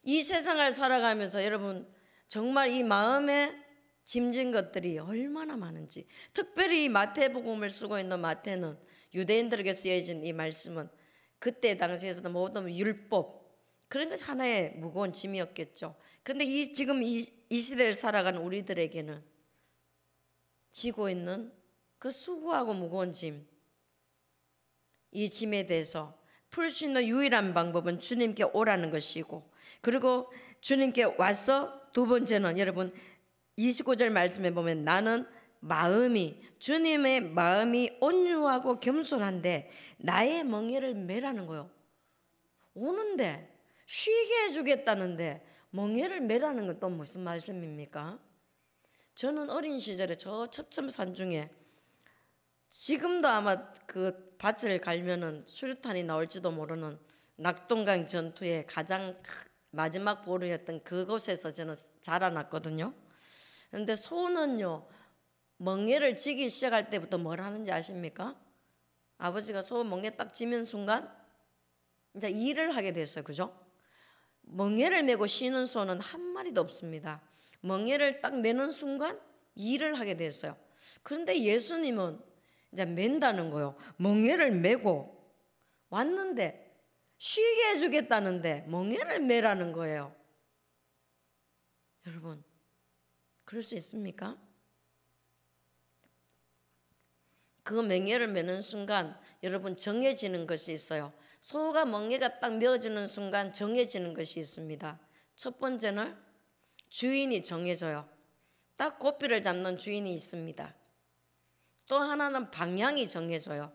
이 세상을 살아가면서 여러분 정말 이 마음에 짐진 것들이 얼마나 많은지, 특별히 이 마태복음을 쓰고 있는 마태는 유대인들에게 쓰여진 이 말씀은 그때 당시에서도 모든 율법 그런 것이 하나의 무거운 짐이었겠죠. 그런데 지금 이 시대를 살아가는 우리들에게는 지고 있는 그 수고하고 무거운 짐, 이 짐에 대해서 풀 수 있는 유일한 방법은 주님께 오라는 것이고, 그리고 주님께 와서 두 번째는 여러분 29절 말씀에 보면 나는 주님의 마음이 온유하고 겸손한데 나의 멍에를 매라는 거요. 오는데 쉬게 해주겠다는데 멍에를 매라는 건 또 무슨 말씀입니까? 저는 어린 시절에 저 첩첩산 중에 지금도 아마 그 밭을 갈면은 수류탄이 나올지도 모르는 낙동강 전투의 가장 마지막 보루였던 그곳에서 저는 자라났거든요. 그런데 소는요, 멍에를 지기 시작할 때부터 뭘 하는지 아십니까? 아버지가 소 멍에 딱 지면 순간 이제 일을 하게 됐어요. 그죠? 멍에를 메고 쉬는 소는 한 마리도 없습니다. 멍에를 딱 매는 순간 일을 하게 됐어요. 그런데 예수님은 이제 맨다는 거예요. 멍에를 메고 왔는데 쉬게 해주겠다는데 멍에를 매라는 거예요. 여러분, 그럴 수 있습니까? 그 멍에를 매는 순간 여러분 정해지는 것이 있어요. 소가 멍에가 딱 메어지는 순간 정해지는 것이 있습니다. 첫 번째는 주인이 정해져요. 딱 고삐를 잡는 주인이 있습니다. 또 하나는 방향이 정해져요.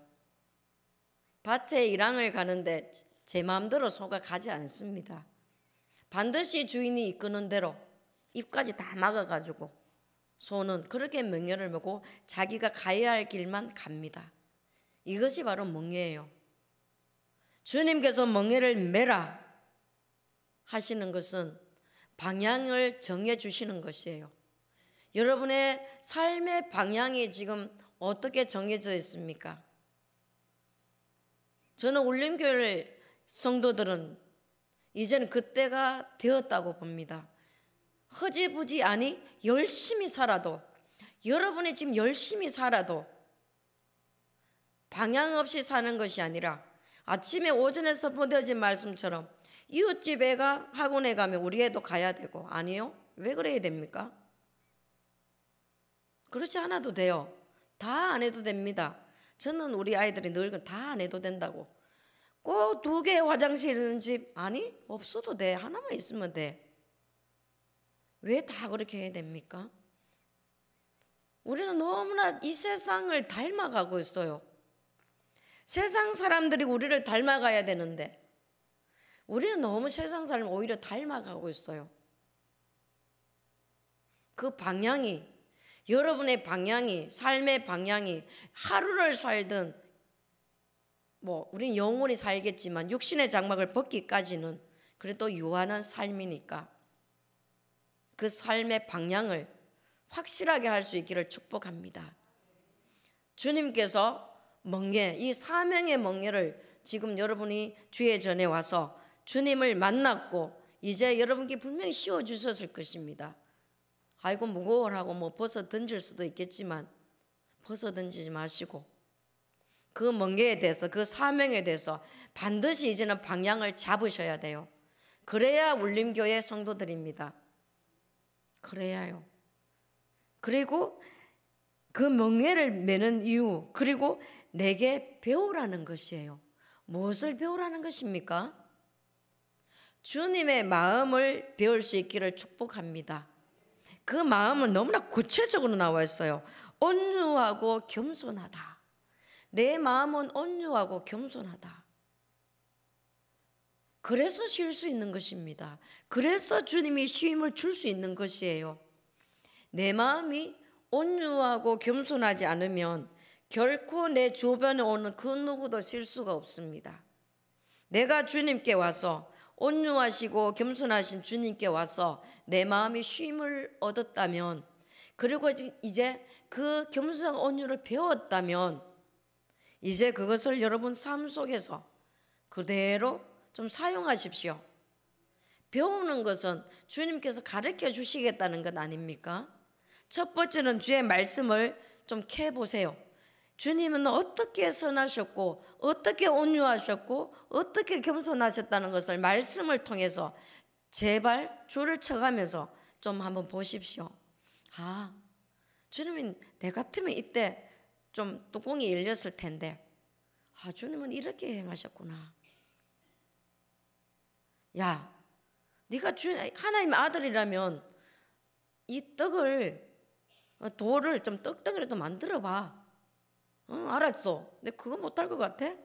밭에 일항을 가는데 제 마음대로 소가 가지 않습니다. 반드시 주인이 이끄는 대로 입까지 다 막아가지고 소는 그렇게 멍에를 메고 자기가 가야 할 길만 갑니다. 이것이 바로 멍에예요. 주님께서 멍에를 메라 하시는 것은 방향을 정해 주시는 것이에요. 여러분의 삶의 방향이 지금 어떻게 정해져 있습니까? 저는 울림교회 성도들은 이제는 그때가 되었다고 봅니다. 허지부지 아니 열심히 살아도, 여러분이 지금 열심히 살아도 방향 없이 사는 것이 아니라 아침에 오전에 선포되어진 말씀처럼 이웃집 애가 학원에 가면 우리 애도 가야 되고, 아니요? 왜 그래야 됩니까? 그렇지 않아도 돼요. 다 안 해도 됩니다. 저는 우리 아이들이 늘 다 안 해도 된다고. 꼭 2개의 화장실 있는 집, 아니 없어도 돼. 하나만 있으면 돼. 왜 다 그렇게 해야 됩니까? 우리는 너무나 이 세상을 닮아가고 있어요. 세상 사람들이 우리를 닮아가야 되는데 우리는 너무 세상 사람을 오히려 닮아가고 있어요. 그 방향이, 여러분의 방향이, 삶의 방향이 하루를 살든 우린 영원히 살겠지만 육신의 장막을 벗기까지는 그래도 유한한 삶이니까 그 삶의 방향을 확실하게 할 수 있기를 축복합니다. 주님께서 멍에, 이 사명의 멍에를 지금 여러분이 주의 전에 와서 주님을 만났고 이제 여러분께 분명히 씌워주셨을 것입니다. 아이고 무거워라고 벗어 던질 수도 있겠지만 벗어 던지지 마시고 그 멍에에 대해서, 그 사명에 대해서 반드시 이제는 방향을 잡으셔야 돼요. 그래야 울림교회 성도들입니다. 그래야요. 그리고 그 멍에를 매는 이유, 그리고 내게 배우라는 것이에요. 무엇을 배우라는 것입니까? 주님의 마음을 배울 수 있기를 축복합니다. 그 마음은 너무나 구체적으로 나와 있어요. 온유하고 겸손하다. 내 마음은 온유하고 겸손하다. 그래서 쉴 수 있는 것입니다. 그래서 주님이 쉼을 줄 수 있는 것이에요. 내 마음이 온유하고 겸손하지 않으면 결코 내 주변에 오는 그 누구도 쉴 수가 없습니다. 내가 주님께 와서, 온유하시고 겸손하신 주님께 와서 내 마음이 쉼을 얻었다면, 그리고 이제 그 겸손하고 온유를 배웠다면 이제 그것을 여러분 삶 속에서 그대로 좀 사용하십시오. 배우는 것은 주님께서 가르쳐 주시겠다는 것 아닙니까? 첫 번째는 주의 말씀을 좀 캐보세요. 주님은 어떻게 선하셨고 어떻게 온유하셨고 어떻게 겸손하셨다는 것을 말씀을 통해서 제발 줄을 쳐가면서 좀 한번 보십시오. 아, 주님은 내 같으면 이때 좀 뚜껑이 열렸을 텐데 주님은 이렇게 행하셨구나. 야, 네가 하나님의 아들이라면 이 돌을 좀 떡덩이라도 만들어봐. 알았어. 근데 그거 못할 것 같아?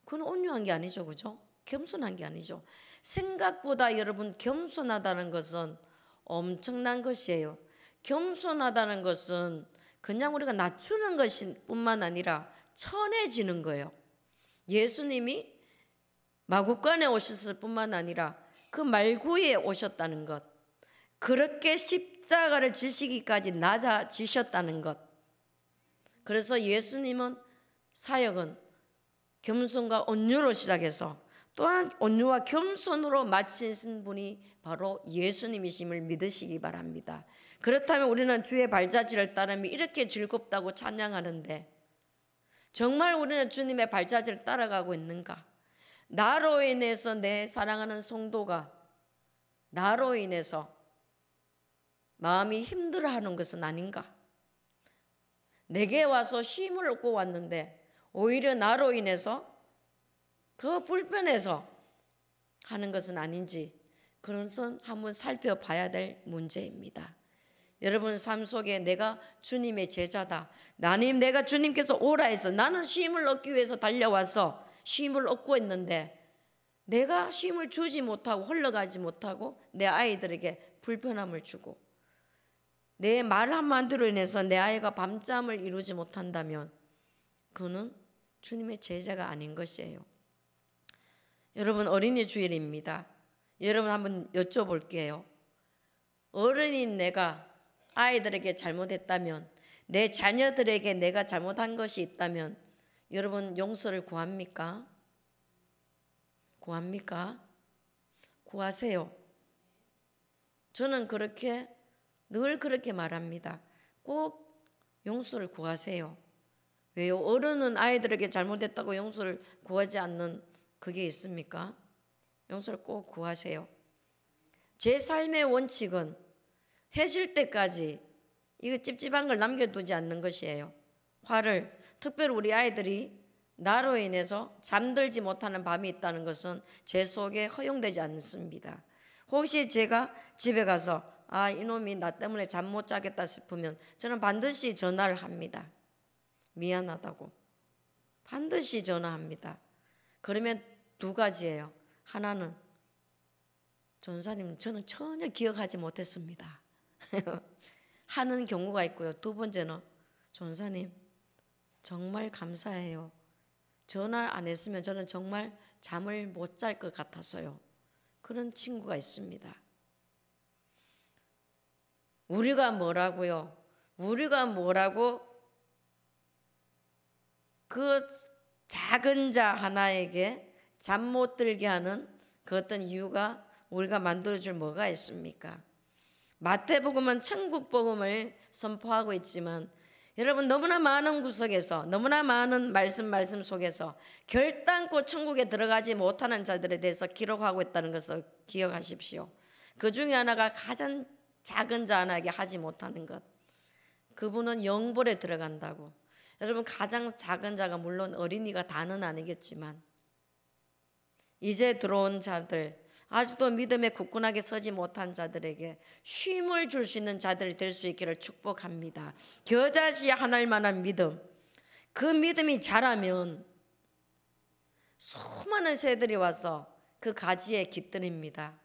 그건 온유한 게 아니죠, 그죠? 겸손한 게 아니죠. 생각보다 여러분 겸손하다는 것은 엄청난 것이에요. 겸손하다는 것은 그냥 우리가 낮추는 것이 뿐만 아니라 천해지는 거예요. 예수님이 마구간에 오셨을 뿐만 아니라 그 말구에 오셨다는 것, 그렇게 십자가를 지시기까지 낮아지셨다는 것. 그래서 예수님은 사역은 겸손과 온유로 시작해서 또한 온유와 겸손으로 마치신 분이 바로 예수님이심을 믿으시기 바랍니다. 그렇다면 우리는 주의 발자취를 따르며 이렇게 즐겁다고 찬양하는데 정말 우리는 주님의 발자취를 따라가고 있는가? 나로 인해서 내 사랑하는 성도가 나로 인해서 마음이 힘들어하는 것은 아닌가? 내게 와서 쉼을 얻고 왔는데 오히려 나로 인해서 더 불편해서 하는 것은 아닌지, 그런 것은 한번 살펴봐야 될 문제입니다. 여러분 삶 속에 내가 주님의 제자다, 내가 주님께서 오라 해서 나는 쉼을 얻기 위해서 달려와서 쉼을 얻고 있는데 내가 쉼을 주지 못하고 흘러가지 못하고 내 아이들에게 불편함을 주고 내 말 한마디로 인해서 내 아이가 밤잠을 이루지 못한다면 그는 주님의 제자가 아닌 것이에요. 여러분 어린이 주일입니다. 여러분 한번 여쭤볼게요. 어른인 내가 아이들에게 잘못했다면, 내 자녀들에게 내가 잘못한 것이 있다면 여러분 용서를 구합니까? 구합니까? 구하세요. 저는 늘 그렇게 말합니다. 꼭 용서를 구하세요. 왜요? 어른은 아이들에게 잘못했다고 용서를 구하지 않는 그게 있습니까? 용서를 꼭 구하세요. 제 삶의 원칙은 해질 때까지 이거 찝찝한 걸 남겨두지 않는 것이에요. 특별히 우리 아이들이 나로 인해서 잠들지 못하는 밤이 있다는 것은 제 속에 허용되지 않습니다. 혹시 제가 집에 가서 이놈이 나 때문에 잠 못 자겠다 싶으면 저는 반드시 전화를 합니다. 미안하다고 반드시 전화합니다. 그러면 두 가지예요. 하나는 전사님 저는 전혀 기억하지 못했습니다 하는 경우가 있고요. 두 번째는 전사님 정말 감사해요. 전화 안 했으면 저는 정말 잠을 못 잘 것 같아서요. 그런 친구가 있습니다. 우리가 뭐라고 그 작은 자 하나에게 잠 못 들게 하는 그 어떤 이유가 우리가 만들어줄 뭐가 있습니까? 마태복음은 천국복음을 선포하고 있지만 여러분 너무나 많은 구석에서 너무나 많은 말씀 속에서 결단코 천국에 들어가지 못하는 자들에 대해서 기록하고 있다는 것을 기억하십시오. 그 중에 하나가 가장 작은 자 하나에게 하지 못하는 것, 그분은 영벌에 들어간다고. 여러분 가장 작은 자가 물론 어린이가 다는 아니겠지만 이제 들어온 자들, 아직도 믿음에 굳건하게 서지 못한 자들에게 쉼을 줄 수 있는 자들이 될 수 있기를 축복합니다. 겨자씨 하나일 만한 믿음, 그 믿음이 자라면 수많은 새들이 와서 그 가지에 깃들입니다.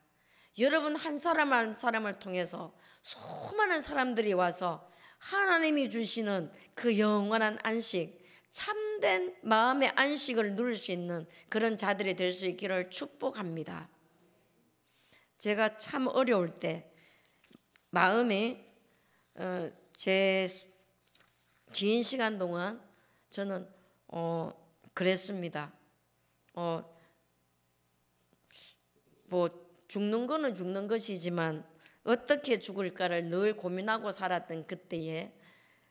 여러분 한 사람 한 사람을 통해서 수많은 사람들이 와서 하나님이 주시는 그 영원한 안식, 참된 마음의 안식을 누릴 수 있는 그런 자들이 될 수 있기를 축복합니다. 제가 참 어려울 때 마음이 제 긴 시간 동안 저는 그랬습니다. 죽는 거는 죽는 것이지만 어떻게 죽을까를 늘 고민하고 살았던 그때에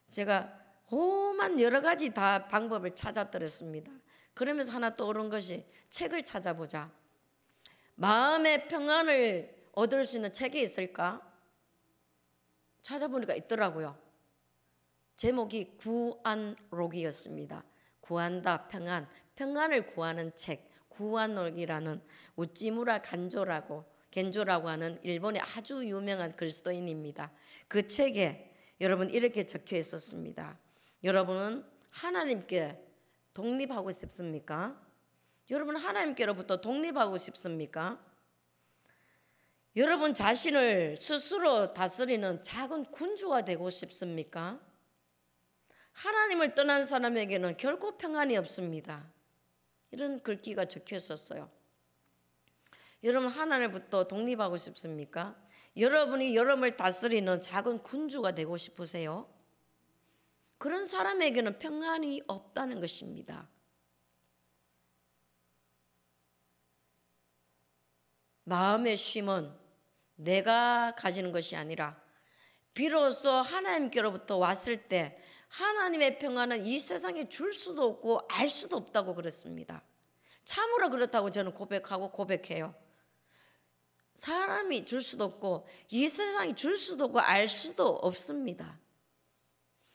제가 오만 여러 가지 다 방법을 찾아들었습니다. 그러면서 하나 떠오른 것이 책을 찾아보자. 마음의 평안을 얻을 수 있는 책이 있을까? 찾아보니까 있더라고요. 제목이 구안록이었습니다. 구한다, 평안, 평안을 구하는 책, 구안록이라는 우찌무라 겐조라고 하는 일본의 아주 유명한 그리스도인입니다. 그 책에 여러분 이렇게 적혀 있었습니다. 여러분은 하나님께 독립하고 싶습니까? 여러분 하나님께로부터 독립하고 싶습니까? 여러분 자신을 스스로 다스리는 작은 군주가 되고 싶습니까? 하나님을 떠난 사람에게는 결코 평안이 없습니다. 이런 글귀가 적혀 있었어요. 여러분 하나님부터 독립하고 싶습니까? 여러분이 여러분을 다스리는 작은 군주가 되고 싶으세요? 그런 사람에게는 평안이 없다는 것입니다. 마음의 쉼은 내가 가지는 것이 아니라 비로소 하나님께로부터 왔을 때 하나님의 평안은 이 세상에 줄 수도 없고 알 수도 없다고 그랬습니다. 참으로 그렇다고 저는 고백해요. 사람이 줄 수도 없고 이 세상이 줄 수도 없고 알 수도 없습니다.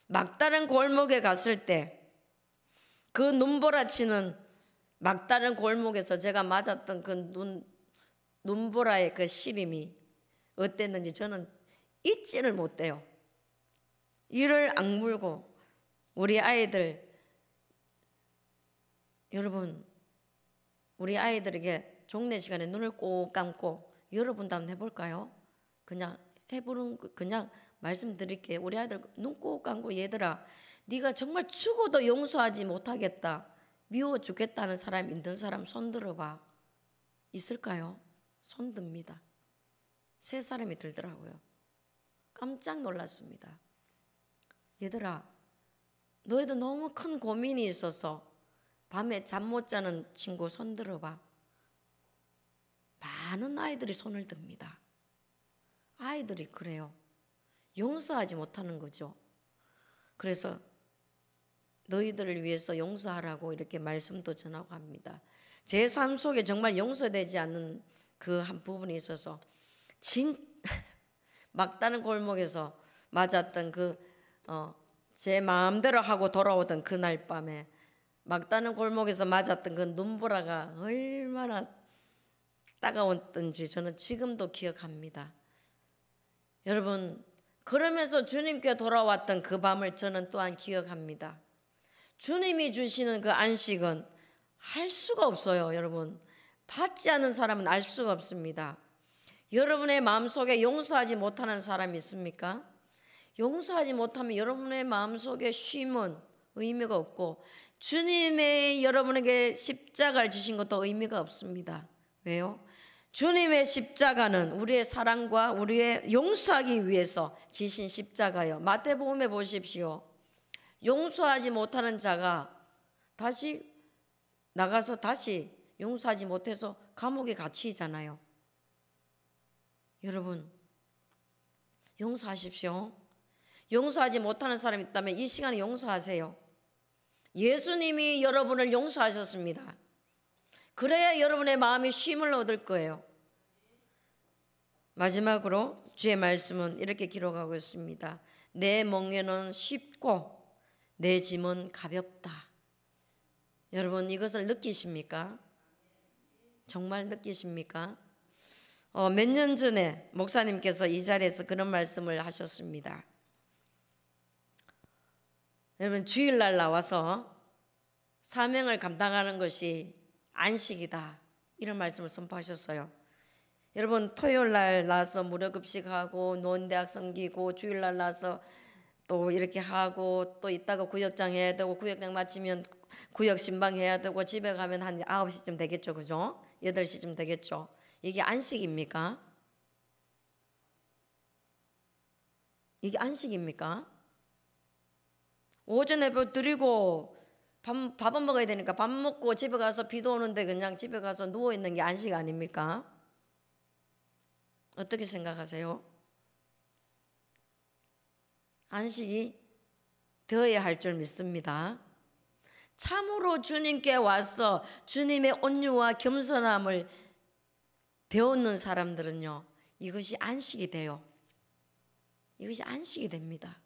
막다른 골목에 갔을 때 그 눈보라치는 막다른 골목에서 제가 맞았던 그 눈보라의 그 시림이 어땠는지 저는 잊지를 못해요. 이를 악물고 우리 아이들, 여러분 우리 아이들에게 종례 시간에 눈을 꼭 감고 여러분도 한번 해볼까요? 그냥 말씀드릴게요. 우리 아이들 눈 꼭 감고 얘들아 네가 정말 죽어도 용서하지 못하겠다, 미워 죽겠다는 사람 있는 사람 손 들어봐. 있을까요? 손 듭니다. 3사람이 들더라고요. 깜짝 놀랐습니다. 얘들아 너희도 너무 큰 고민이 있어서 밤에 잠 못 자는 친구 손 들어봐. 많은 아이들이 손을 듭니다. 아이들이 그래요. 용서하지 못하는 거죠. 그래서 너희들을 위해서 용서하라고 이렇게 말씀도 전하고 합니다. 제 삶 속에 정말 용서되지 않는 그 한 부분이 있어서 막다른 골목에서 맞았던 제 마음대로 하고 돌아오던 그날 밤에 막다른 골목에서 맞았던 그 눈보라가 얼마나 따가웠던지 저는 지금도 기억합니다. 여러분 그러면서 주님께 돌아왔던 그 밤을 저는 또한 기억합니다. 주님이 주시는 그 안식은 할 수가 없어요. 여러분 받지 않은 사람은 알 수가 없습니다. 여러분의 마음속에 용서하지 못하는 사람이 있습니까? 용서하지 못하면 여러분의 마음속에 쉼은 의미가 없고 주님의 여러분에게 십자가를 지신 것도 의미가 없습니다. 왜요? 주님의 십자가는 우리의 사랑과 우리의 용서하기 위해서 지신 십자가요. 마태복음에 보십시오. 용서하지 못하는 자가 다시 나가서 다시 용서하지 못해서 감옥에 갇히잖아요. 여러분 용서하십시오. 용서하지 못하는 사람이 있다면 이 시간에 용서하세요. 예수님이 여러분을 용서하셨습니다. 그래야 여러분의 마음이 쉼을 얻을 거예요. 마지막으로 주의 말씀은 이렇게 기록하고 있습니다. 내 멍에는 쉽고 내 짐은 가볍다. 여러분 이것을 느끼십니까? 정말 느끼십니까? 몇 년 전에 목사님께서 이 자리에서 그런 말씀을 하셨습니다. 여러분 주일날 나와서 사명을 감당하는 것이 안식이다, 이런 말씀을 선포하셨어요. 여러분 토요일날 나와서 무료급식하고 노인대학 섬기고 주일날 나와서 또 이렇게 하고 또 이따가 구역장 해야 되고 구역장 마치면 구역 신방해야 되고 집에 가면 한 9시쯤 되겠죠. 그죠? 8시쯤 되겠죠. 이게 안식입니까? 이게 안식입니까? 오전에 드리고 밥은 먹어야 되니까 밥 먹고 집에 가서 비도 오는데 그냥 집에 가서 누워있는 게 안식 아닙니까? 어떻게 생각하세요? 안식이 되어야 할 줄 믿습니다. 참으로 주님께 와서 주님의 온유와 겸손함을 배우는 사람들은요, 이것이 안식이 돼요. 이것이 안식이 됩니다.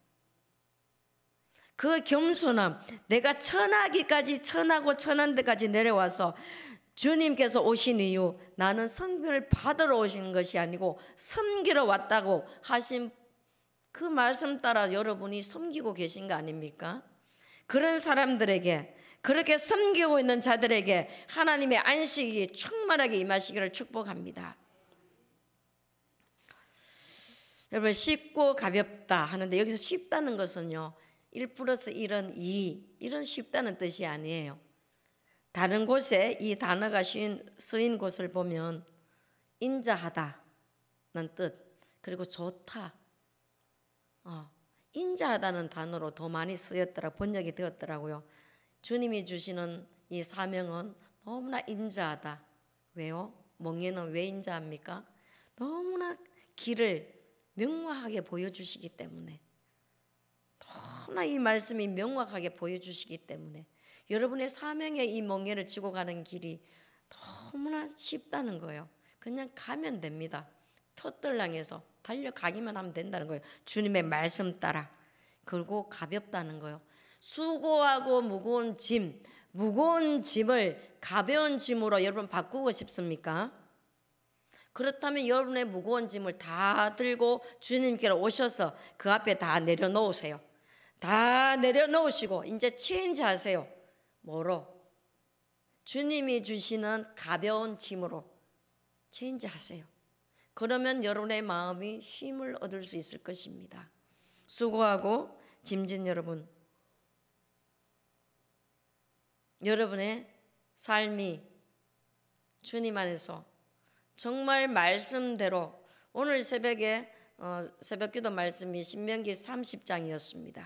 그 겸손함, 내가 천하기까지, 천하고 천한 데까지 내려와서 주님께서 오신 이유, 나는 성별을 받으러 오신 것이 아니고 섬기러 왔다고 하신 그 말씀 따라 여러분이 섬기고 계신 거 아닙니까? 그런 사람들에게, 그렇게 섬기고 있는 자들에게 하나님의 안식이 충만하게 임하시기를 축복합니다. 여러분, 쉽고 가볍다 하는데 여기서 쉽다는 것은요, 1+1은 2, 이런 쉽다는 뜻이 아니에요. 다른 곳에 이 단어가 쓰인 곳을 보면 인자하다는 뜻, 그리고 좋다, 인자하다는 단어로 더 많이 번역이 되었더라고요. 주님이 주시는 이 사명은 너무나 인자하다. 왜요? 멍에는 왜 인자합니까? 너무나 길을 명확하게 보여주시기 때문에, 너무나 이 말씀이 명확하게 보여주시기 때문에 여러분의 사명의 이 멍에를 지고 가는 길이 너무나 쉽다는 거예요. 그냥 가면 됩니다. 표떨랑해서 달려가기만 하면 된다는 거예요. 주님의 말씀 따라. 그리고 가볍다는 거예요. 수고하고 무거운 짐을 가벼운 짐으로 여러분 바꾸고 싶습니까? 그렇다면 여러분의 무거운 짐을 다 들고 주님께로 오셔서 그 앞에 다 내려놓으세요. 다 내려놓으시고 이제 체인지 하세요. 뭐로? 주님이 주시는 가벼운 짐으로 체인지 하세요. 그러면 여러분의 마음이 쉼을 얻을 수 있을 것입니다. 수고하고 짐진 여러분, 여러분의 삶이 주님 안에서 정말 말씀대로, 오늘 새벽에 새벽기도 말씀이 신명기 30장이었습니다.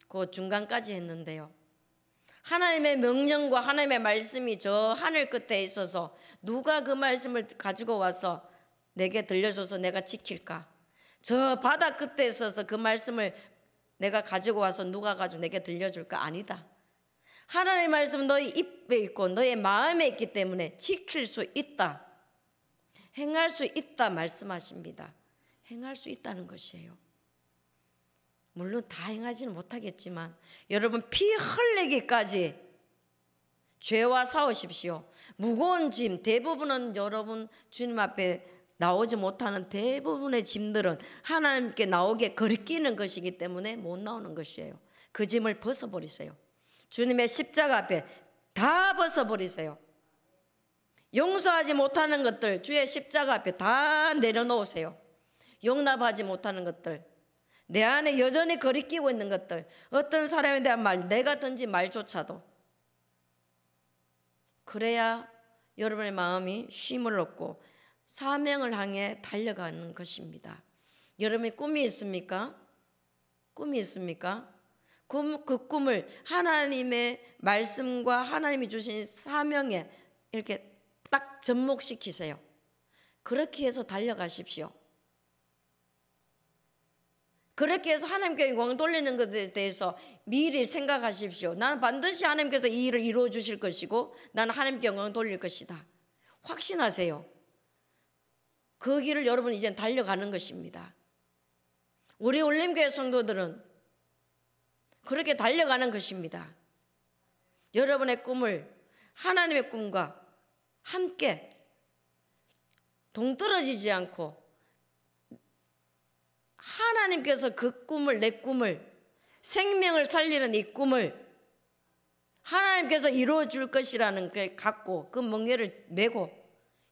그 중간까지 했는데요, 하나님의 명령과 하나님의 말씀이 저 하늘 끝에 있어서 누가 그 말씀을 가지고 와서 내게 들려줘서 내가 지킬까? 저 바다 끝에 있어서 그 말씀을 내가 가지고 와서 누가 가지고 내게 들려줄까? 아니다. 하나님의 말씀은 너희 입에 있고 너의 마음에 있기 때문에 지킬 수 있다, 행할 수 있다 말씀하십니다. 행할 수 있다는 것이에요. 물론 다 행하지는 못하겠지만 여러분, 피 흘리기까지 죄와 싸우십시오. 무거운 짐, 대부분은 여러분 주님 앞에 나오지 못하는 대부분의 짐들은 하나님께 나오게 거리끼는 것이기 때문에 못 나오는 것이에요. 그 짐을 벗어버리세요. 주님의 십자가 앞에 다 벗어버리세요. 용서하지 못하는 것들 주의 십자가 앞에 다 내려놓으세요. 용납하지 못하는 것들, 내 안에 여전히 거리끼고 있는 것들, 어떤 사람에 대한 말, 내가 던진 말조차도, 그래야 여러분의 마음이 쉼을 얻고 사명을 향해 달려가는 것입니다. 여러분의 꿈이 있습니까? 꿈이 있습니까? 그 꿈을 하나님의 말씀과 하나님이 주신 사명에 이렇게 딱 접목시키세요. 그렇게 해서 달려가십시오. 그렇게 해서 하나님께 영광 돌리는 것에 대해서 미리 생각하십시오. 나는 반드시 하나님께서 이 일을 이루어 주실 것이고 나는 하나님께 영광 돌릴 것이다. 확신하세요. 그 길을 여러분 이제 달려가는 것입니다. 우리 올림교회 성도들은 그렇게 달려가는 것입니다. 여러분의 꿈을 하나님의 꿈과 함께 동떨어지지 않고 하나님께서 그 꿈을, 내 꿈을, 생명을 살리는 이 꿈을 하나님께서 이루어 줄 것이라는 걸 갖고 그 멍에를 메고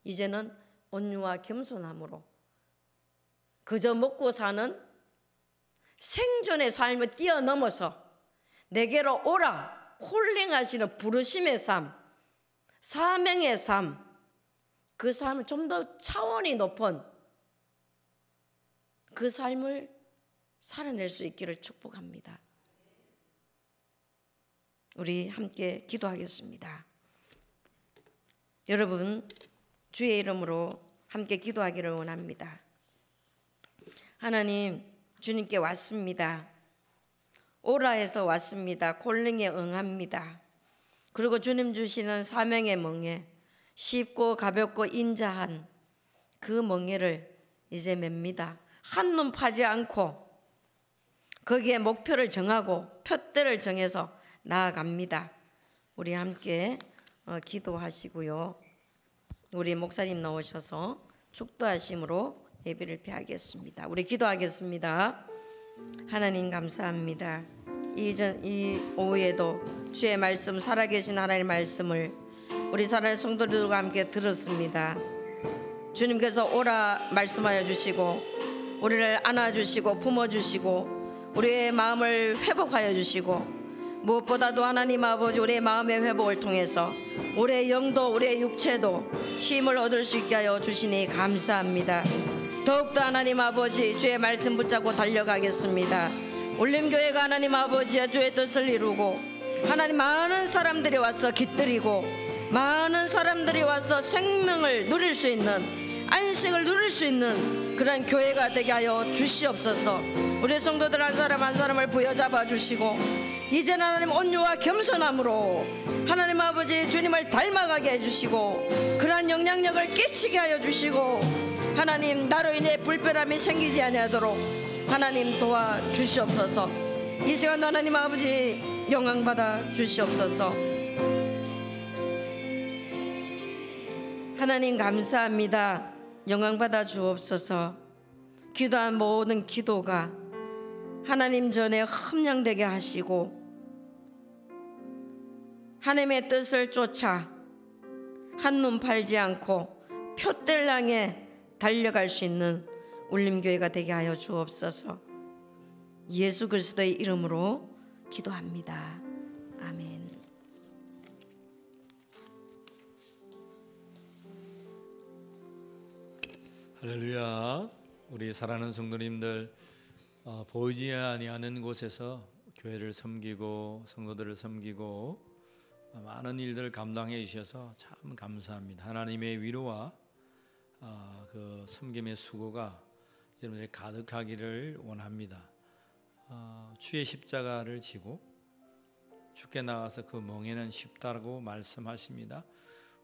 이제는 온유와 겸손함으로 그저 먹고 사는 생존의 삶을 뛰어넘어서 내게로 오라 콜링하시는 부르심의 삶, 사명의 삶, 그 삶을 좀 더 차원이 높은 그 삶을 살아낼 수 있기를 축복합니다. 우리 함께 기도하겠습니다. 여러분, 주의 이름으로 함께 기도하기를 원합니다. 하나님, 주님께 왔습니다. 오라 해서 왔습니다. 콜링에 응합니다. 그리고 주님 주시는 사명의 멍에, 쉽고 가볍고 인자한 그 멍에를 이제 맵니다. 한눈 파지 않고 거기에 목표를 정하고 표대를 정해서 나아갑니다. 우리 함께 기도하시고요. 우리 목사님 나오셔서 축도하심으로 예배를 폐하겠습니다. 우리 기도하겠습니다. 하나님 감사합니다. 이 오후에도 주의 말씀, 살아계신 하나님의 말씀을 우리 사랑하는 성도들과 함께 들었습니다. 주님께서 오라 말씀하여 주시고 우리를 안아주시고 품어주시고 우리의 마음을 회복하여 주시고 무엇보다도 하나님 아버지 우리의 마음의 회복을 통해서 우리의 영도 우리의 육체도 쉼을 얻을 수 있게 하여 주시니 감사합니다. 더욱더 하나님 아버지 주의 말씀 붙잡고 달려가겠습니다. 울림교회가 하나님 아버지의 주의 뜻을 이루고 하나님 많은 사람들이 와서 깃들이고 많은 사람들이 와서 생명을 누릴 수 있는 안식을 누릴 수 있는 그런 교회가 되게 하여 주시옵소서. 우리 성도들 한 사람 한 사람을 부여잡아 주시고 이제는 하나님 온유와 겸손함으로 하나님 아버지 주님을 닮아가게 해주시고 그러한 영향력을 끼치게 하여 주시고 하나님 나로 인해 불편함이 생기지 아니하도록 하나님 도와주시옵소서. 이 시간도 하나님 아버지 영광받아 주시옵소서. 하나님 감사합니다. 영광받아 주옵소서. 기도한 모든 기도가 하나님 전에 흠양되게 하시고 하나님의 뜻을 쫓아 한눈 팔지 않고 표대를 향해 달려갈 수 있는 울림교회가 되게 하여 주옵소서. 예수 그리스도의 이름으로 기도합니다. 아멘. 할렐루야. 우리 사랑하는 성도님들, 보이지 아니하는 곳에서 교회를 섬기고 성도들을 섬기고 많은 일들을 감당해 주셔서 참 감사합니다. 하나님의 위로와 그 섬김의 수고가 여러분들이 가득하기를 원합니다. 주의 십자가를 지고 주께 나가서 그 멍에는 쉽다고 말씀하십니다.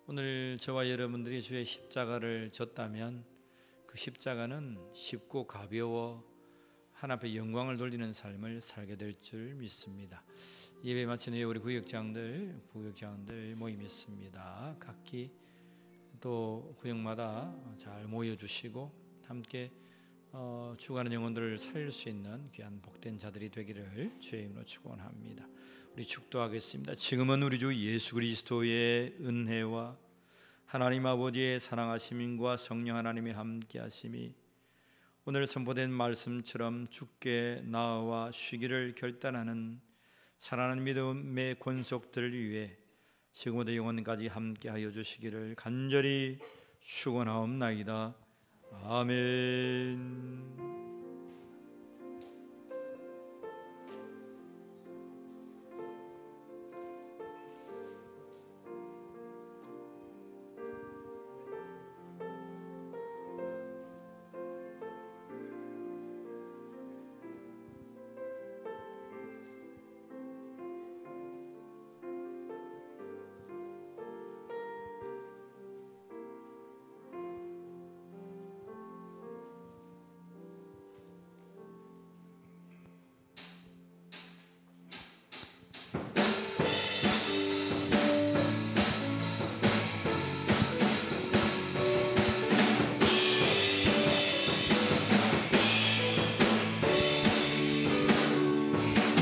오늘 저와 여러분들이 주의 십자가를 졌다면 그 십자가는 쉽고 가벼워 하나님 앞에 영광을 돌리는 삶을 살게 될 줄 믿습니다. 예배 마친 후에 우리 부교육장들 모임 있습니다. 각기 또 구역마다 잘 모여주시고 함께 죽어가는 영혼들을 살릴 수 있는 귀한 복된 자들이 되기를 주의 이름으로 축원합니다. 우리 축도하겠습니다. 지금은 우리 주 예수 그리스도의 은혜와 하나님 아버지의 사랑하심과 성령 하나님의 함께하심이 오늘 선포된 말씀처럼 주께 나와 쉬기를 결단하는 사랑하는 믿음의 권속들을 위해 지금부터 영원까지 함께하여 주시기를 간절히 축원하옵나이다. 아멘.